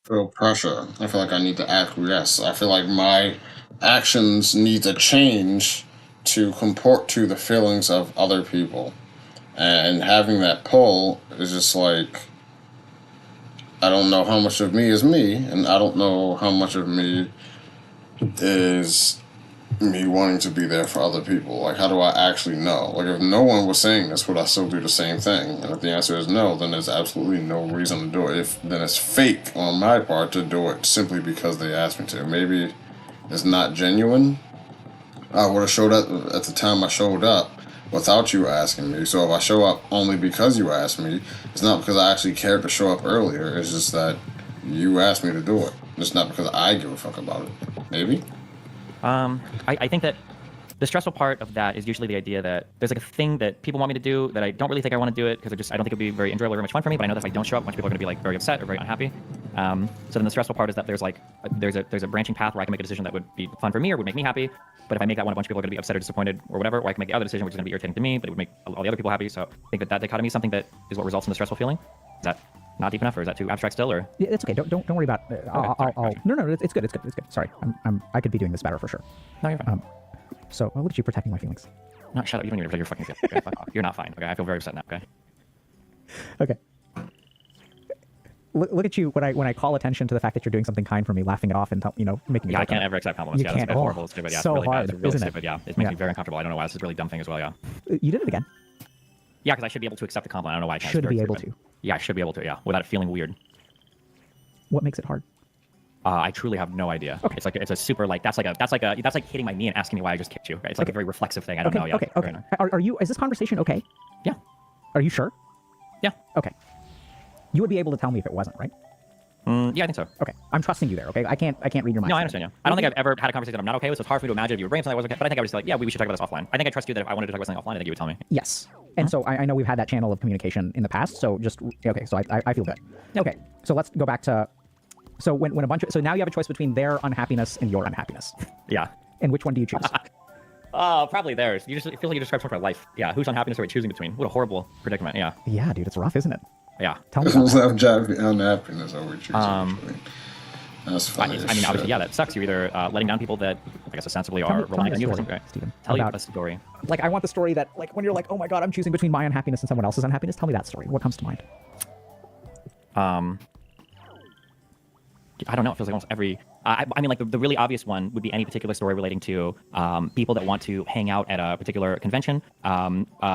A: I feel pressure. I feel like I need to acquiesce. I feel like my actions need to change to comport to the feelings of other people. And having that pull is just like, I don't know how much of me is me, and I don't know how much of me is me wanting to be there for other people. Like, how do I actually know? Like, if no one was saying this, would I still do the same thing? And if the answer is no, then there's absolutely no reason to do it. Then it's fake on my part to do it simply because they asked me to. Maybe it's not genuine, I would have showed up at the time I showed up without you asking me. So if I show up only because you asked me, it's not because I actually cared to show up earlier. It's just that you asked me to do it. It's not because I give a fuck about it. Maybe?
C: I think that the stressful part of that is usually the idea that there's like a thing that people want me to do that I don't really think I want to do it because I don't think it'd be very enjoyable or very much fun for me. But I know that if I don't show up, a bunch of people are going to be like very upset or very unhappy. So then the stressful part is that there's a branching path where I can make a decision that would be fun for me or would make me happy. But if I make that one, a bunch of people are going to be upset or disappointed or whatever. Or I can make the other decision, which is going to be irritating to me, but it would make all the other people happy. So I think that dichotomy is something that is what results in the stressful feeling. Is that not deep enough, or is that too abstract still? Or
B: Yeah, it's okay. Don't worry about. No, it's good. It's good. It's good. Sorry, I could be doing this better for sure.
C: No, you're fine.
B: So look at you protecting my feelings.
C: No, shut up. You don't even protect your fucking feelings. Okay, fuck off. You're not fine. Okay, I feel very upset now. Okay.
B: Okay. Look at you when I call attention to the fact that you're doing something kind for me, laughing it off and making me.
C: Yeah, I can't ever accept compliments.
B: You
C: Yeah,
B: can't.
C: that's horrible. It's stupid. Yeah,
B: so
C: it's really
B: hard,
C: bad. It's really
B: isn't
C: stupid.
B: it?
C: Yeah, it makes me very uncomfortable. I don't know why. This is a really dumb thing as well. Yeah.
B: You did it again.
C: Yeah, because I should be able to accept a compliment. I don't know why I can't.
B: Should
C: It's very
B: be able
C: stupid.
B: to.
C: Yeah, I should be able to. Yeah, without it feeling weird.
B: What makes it hard?
C: I truly have no idea.
B: Okay.
C: It's a super that's like hitting my knee and asking me why I just kicked you. Right? It's like a very reflexive thing. I don't know. Yeah.
B: Okay. Are you? Is this conversation okay?
C: Yeah.
B: Are you sure?
C: Yeah.
B: Okay. You would be able to tell me if it wasn't, right?
C: Yeah, I think so.
B: Okay. I'm trusting you there. Okay. I can't read your mind.
C: No, I understand you. I don't think I've ever had a conversation that I'm not okay with, so it's hard for me to imagine if you were bringing something that wasn't okay. But I think I was just like, yeah, we should talk about this offline. I think I trust you that if I wanted to talk about something offline, I think you would tell me.
B: Yes. And so I know we've had that channel of communication in the past. So just okay. So I feel good.
C: Yep.
B: Okay. So let's go back to. So when a bunch of so now you have a choice between their unhappiness and your unhappiness.
C: Yeah.
B: And which one do you choose?
C: Probably theirs. It feels like you described sort of life. Yeah. Whose unhappiness are we choosing between? What a horrible predicament. Yeah.
B: Yeah, dude, it's rough, isn't it?
C: Yeah.
B: Tell me. About that.
A: Unhappiness over choosing. That's funny.
C: I mean, obviously, yeah, that sucks. You're either letting down people that I guess ostensibly are relying on you. Right?
B: Steven,
C: Tell you a story.
B: Like, I want the story that, like, when you're like, oh my god, I'm choosing between my unhappiness and someone else's unhappiness. Tell me that story. What comes to mind?
C: I don't know. It feels like almost every. I mean, like the really obvious one would be any particular story relating to people that want to hang out at a particular convention.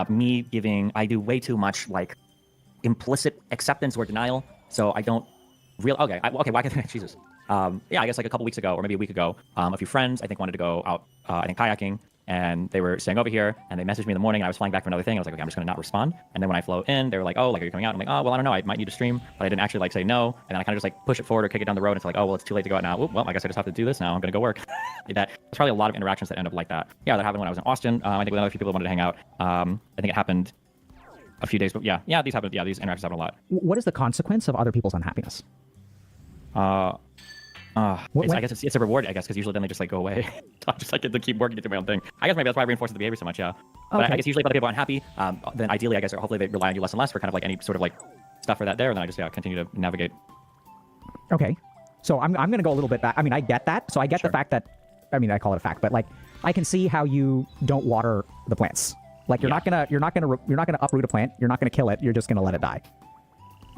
C: Me giving, I do way too much like implicit acceptance or denial, so I don't real. Okay, why can't Jesus? Yeah, I guess like a couple weeks ago or maybe a week ago, a few friends I think wanted to go out, I think kayaking. And they were staying over here, and they messaged me in the morning, and I was flying back for another thing. I was like, okay, I'm just going to not respond. And then when I flew in, they were like, oh, like, are you coming out? I'm like, oh, well, I don't know. I might need to stream. But I didn't actually, like, say no. And then I kind of just, like, push it forward or kick it down the road. And it's like, oh, well, it's too late to go out now. Oop, well, I guess I just have to do this now. I'm going to go work. That's probably a lot of interactions that end up like that. Yeah, that happened when I was in Austin. I think with another few people that wanted to hang out. I think it happened a few days, but yeah, these happened. Yeah, these interactions happen a lot.
B: What is the consequence of other people's unhappiness?
C: I guess it's a reward, I guess, because usually then they just like go away. I just like get to keep working to do my own thing. I guess maybe that's why I reinforce the behavior so much, yeah. But I guess usually if other people are unhappy, then ideally, I guess, or hopefully they rely on you less and less for kind of like any sort of like stuff for that there, and then I just continue to navigate.
B: Okay, so I'm going to go a little bit back. I mean, I get that. So I get the fact that, I mean, I call it a fact, but like I can see how you don't water the plants. Like you're not gonna uproot a plant. You're not gonna kill it. You're just gonna let it die.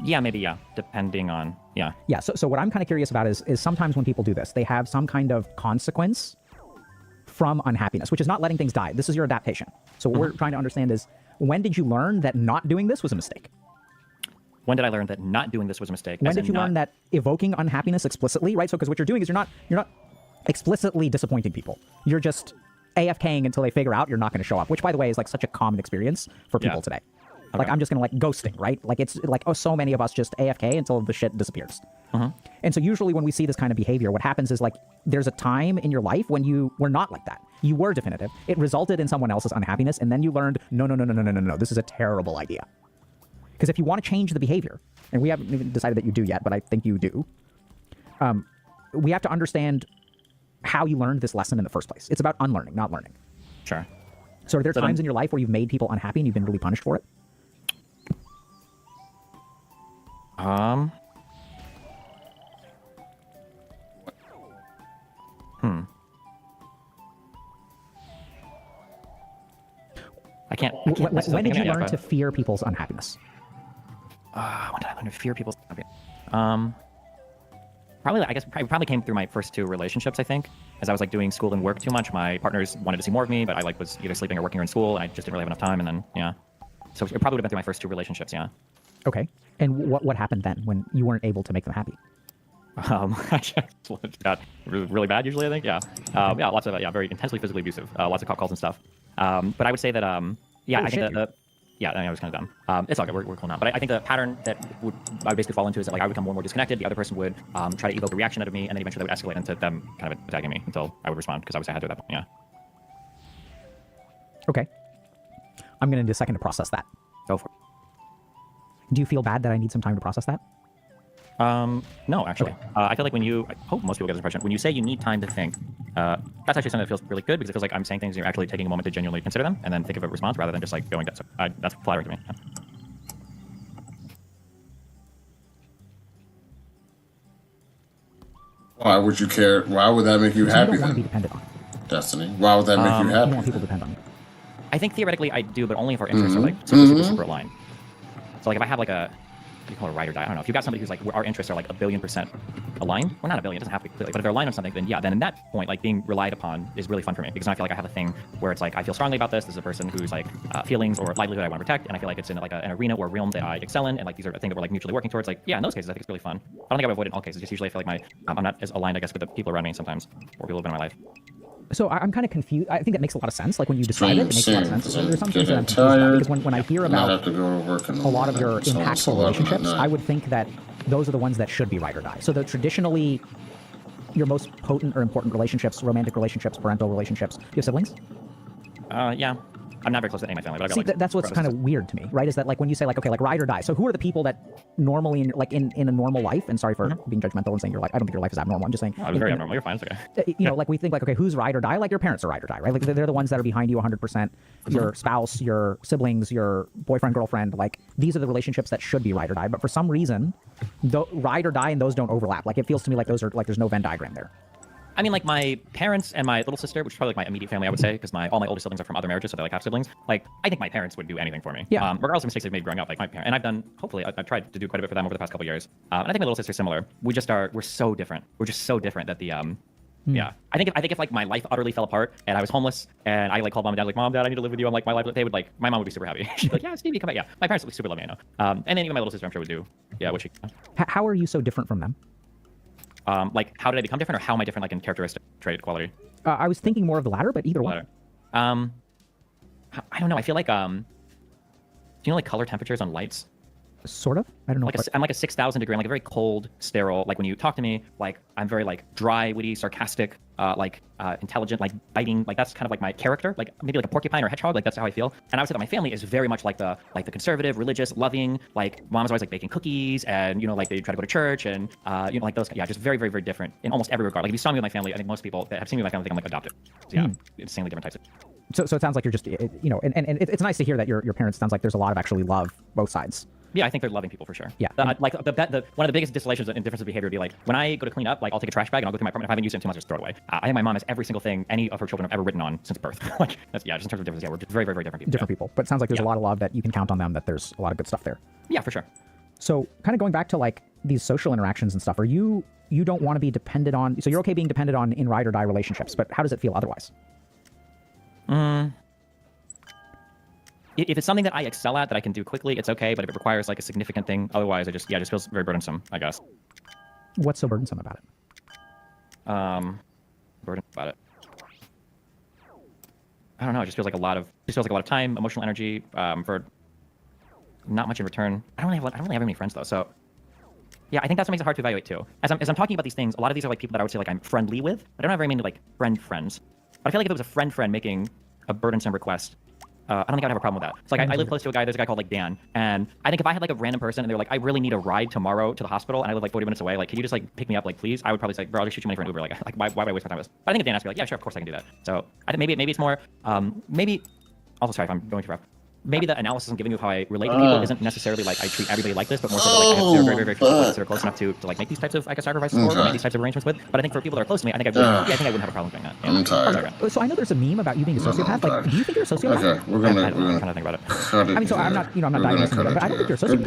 C: Yeah, maybe, yeah. Depending on, yeah.
B: Yeah, so what I'm kind of curious about is sometimes when people do this, they have some kind of consequence from unhappiness, which is not letting things die. This is your adaptation. So what we're trying to understand is, when did you learn that not doing this was a mistake?
C: When did I learn that not doing this was a mistake?
B: When did you learn that evoking unhappiness explicitly, right? So because what you're doing is you're not explicitly disappointing people. You're just AFKing until they figure out you're not going to show up, which, by the way, is like such a common experience for people today. Okay. Like, I'm just going to like ghosting, right? Like, it's like, oh, so many of us just AFK until the shit disappears. And so usually when we see this kind of behavior, what happens is like, there's a time in your life when you were not like that. You were definitive. It resulted in someone else's unhappiness. And then you learned, no, this is a terrible idea. Because if you want to change the behavior, and we haven't even decided that you do yet, but I think you do, we have to understand how you learned this lesson in the first place. It's about unlearning, not learning.
C: Sure.
B: So are there times in your life where you've made people unhappy and you've been really punished for it?
C: I can't
B: when did you learn to fear people's unhappiness?
C: When did I learn to fear people's unhappiness? Probably came through my first two relationships, I think. As I was like doing school and work too much, my partners wanted to see more of me, but I like was either sleeping or working or in school, and I just didn't really have enough time, and then, yeah. So it probably would have been through my first two relationships, yeah.
B: Okay. And what happened then when you weren't able to make them happy?
C: got really bad usually, I think. Yeah. Yeah, lots of very intensely physically abusive. Lots of cop calls and stuff. But I would say that yeah, I think that yeah, I was kind of dumb. It's all good. We're cool now. But I think the pattern that I would basically fall into is that like I would become more and more disconnected. The other person would try to evoke a reaction out of me, and then eventually that would escalate into them kind of attacking me until I would respond because obviously I had to at that point. Yeah.
B: Okay. I'm going to need a second to process that.
C: Go for it.
B: Do you feel bad that I need some time to process that?
C: No, actually.
B: Okay.
C: I feel like I hope most people get this impression, when you say you need time to think, that's actually something that feels really good because it feels like I'm saying things and you're actually taking a moment to genuinely consider them and then think of a response rather than just like going down. So that's flattering to me. Yeah.
A: Why would you care? Why would that make you happy?
B: You don't want to be
A: then?
B: dependent on.
A: Destiny. Why would that make you
B: You
A: happy?
B: don't want people to depend on you.
C: I think theoretically I do, but only if our interests are like super aligned. So like if I have like a, what do you call it, a ride or die? I don't know. If you've got somebody who's like, our interests are like 1,000,000,000% aligned, well, not 1,000,000,000, it doesn't have to be completely, but if they're aligned on something, then yeah, then in that point, like being relied upon is really fun for me because I feel like I have a thing where it's like, I feel strongly about this. This is a person who's like feelings or livelihood I want to protect. And I feel like it's in like an arena or realm that I excel in. And like, these are a thing that we're like mutually working towards. Like, yeah, in those cases, I think it's really fun. I don't think I would avoid it in all cases. Just usually I feel like I'm not as aligned, I guess, with the people around me sometimes or people who have been in my life.
B: So I'm kind of confused. I think that makes a lot of sense. Like when you describe it makes a lot of sense. There's some things that I'm confused
A: tired,
B: about because when I hear about
A: have to go to work in the
B: a lot of your
A: morning. It's almost
B: impactful
A: 11 at
B: relationships,
A: night.
B: I would think that those are the ones that should be ride or die. So the traditionally your most potent or important relationships, romantic relationships, parental relationships. Do you have siblings?
C: Yeah. I'm not very close to any of my family, but I've got,
B: See,
C: like,
B: that's what's kind of weird to me, right? Is that like when you say like, okay, like ride or die. So who are the people that normally in a normal life, and sorry for being judgmental and saying your life, I don't think your life is abnormal. I'm just saying.
C: I was very abnormal. You're fine. It's okay.
B: You know, like we think like, okay, who's ride or die? Like your parents are ride or die, right? Like they're the ones that are behind you 100%. Your spouse, your siblings, your boyfriend, girlfriend, like these are the relationships that should be ride or die. But for some reason, ride or die and those don't overlap. Like it feels to me like those are like there's no Venn diagram there.
C: I mean, like my parents and my little sister, which is probably like my immediate family, I would say, because all my older siblings are from other marriages, so they're like half siblings. Like, I think my parents would do anything for me.
B: Yeah.
C: Regardless of mistakes they've made growing up, like my parents, and I've done. Hopefully, I've tried to do quite a bit for them over the past couple of years. And I think my little sister's similar. We're so different. We're just so different that the yeah. I think if like my life utterly fell apart and I was homeless and I like called mom and dad like, Mom, Dad, I need to live with you. I'm like, my life. They would like, my mom would be super happy. She'd be like, yeah, Stevie, come back. Yeah. My parents would be super loving, I know. And then even my little sister, I'm sure would do. Yeah. What she.
B: How are you so different from them?
C: Like, how did I become different, or how am I different, like in characteristic, trait, quality?
B: I was thinking more of the latter, but either one.
C: I don't know. I feel like do you know like color temperatures on lights?
B: Sort of. I don't know.
C: I'm like a 6,000 degree. I'm like a very cold, sterile. Like when you talk to me, like I'm very like dry, witty, sarcastic, intelligent, like biting. Like that's kind of like my character. Like maybe like a porcupine or a hedgehog. Like that's how I feel. And I would say that my family is very much like the conservative, religious, loving. Like mom's always like baking cookies, and you know like they try to go to church, and you know like those. Yeah, just very, very, very different in almost every regard. Like if you saw me with my family, I think most people that have seen me with my family think I'm like adopted. So, yeah, insanely different types of.
B: So it sounds like you're just you know, and it's nice to hear that your parents sounds like there's a lot of actually love both sides.
C: Yeah, I think they're loving people for sure.
B: Yeah.
C: Like one of the biggest distillations and difference of behavior would be like when I go to clean up, like I'll take a trash bag and I'll go through my apartment. If I haven't used it in 2 months, just throw it away. I think my mom has every single thing any of her children have ever written on since birth. Like that's just in terms of difference. Yeah, we're just very, very, very different people.
B: Different people, but it sounds like there's a lot of love that you can count on them. That there's a lot of good stuff there.
C: Yeah, for sure.
B: So kind of going back to like these social interactions and stuff. Are you don't want to be dependent on? So you're okay being dependent on in ride or die relationships, but how does it feel otherwise?
C: If it's something that I excel at, that I can do quickly, it's okay. But if it requires like a significant thing, otherwise, it just feels very burdensome, I guess.
B: What's so burdensome about it?
C: Burdensome about it. I don't know. It just feels like a lot of time, emotional energy, for not much in return. I don't really have any friends though, so yeah, I think that's what makes it hard to evaluate too. As I'm talking about these things, a lot of these are like people that I would say like I'm friendly with. I don't have very many like friends. But I feel like if it was a friend making a burdensome request, I don't think I'd have a problem with that. So like I live close to a guy. There's a guy called like Dan, and I think if I had like a random person and they're like, I really need a ride tomorrow to the hospital, and I live like 40 minutes away, like, can you just like pick me up, like, please? I would probably say, bro, I'll just shoot you money for an Uber. Like why would I waste my time with this? But I think if Dan asked me, like, yeah, sure, of course I can do that. So I think maybe it's more, maybe. Also, sorry if I'm going too rough. Maybe the analysis I'm giving you of how I relate to people isn't necessarily like I treat everybody like this, but more so that, like I have very, very, very close friends that are close enough to like make these types of I guess sacrifices for, or make these types of arrangements with. But I think for people that are close to me, I think I wouldn't have a problem doing that. Yeah.
A: I'm tired.
B: So I know there's a meme about you being a sociopath. Like, do you think you're a sociopath?
A: Okay, we're gonna
C: I'm trying to think about it.
B: I mean, so I'm not diagnosing you, but I don't think you're a sociopath.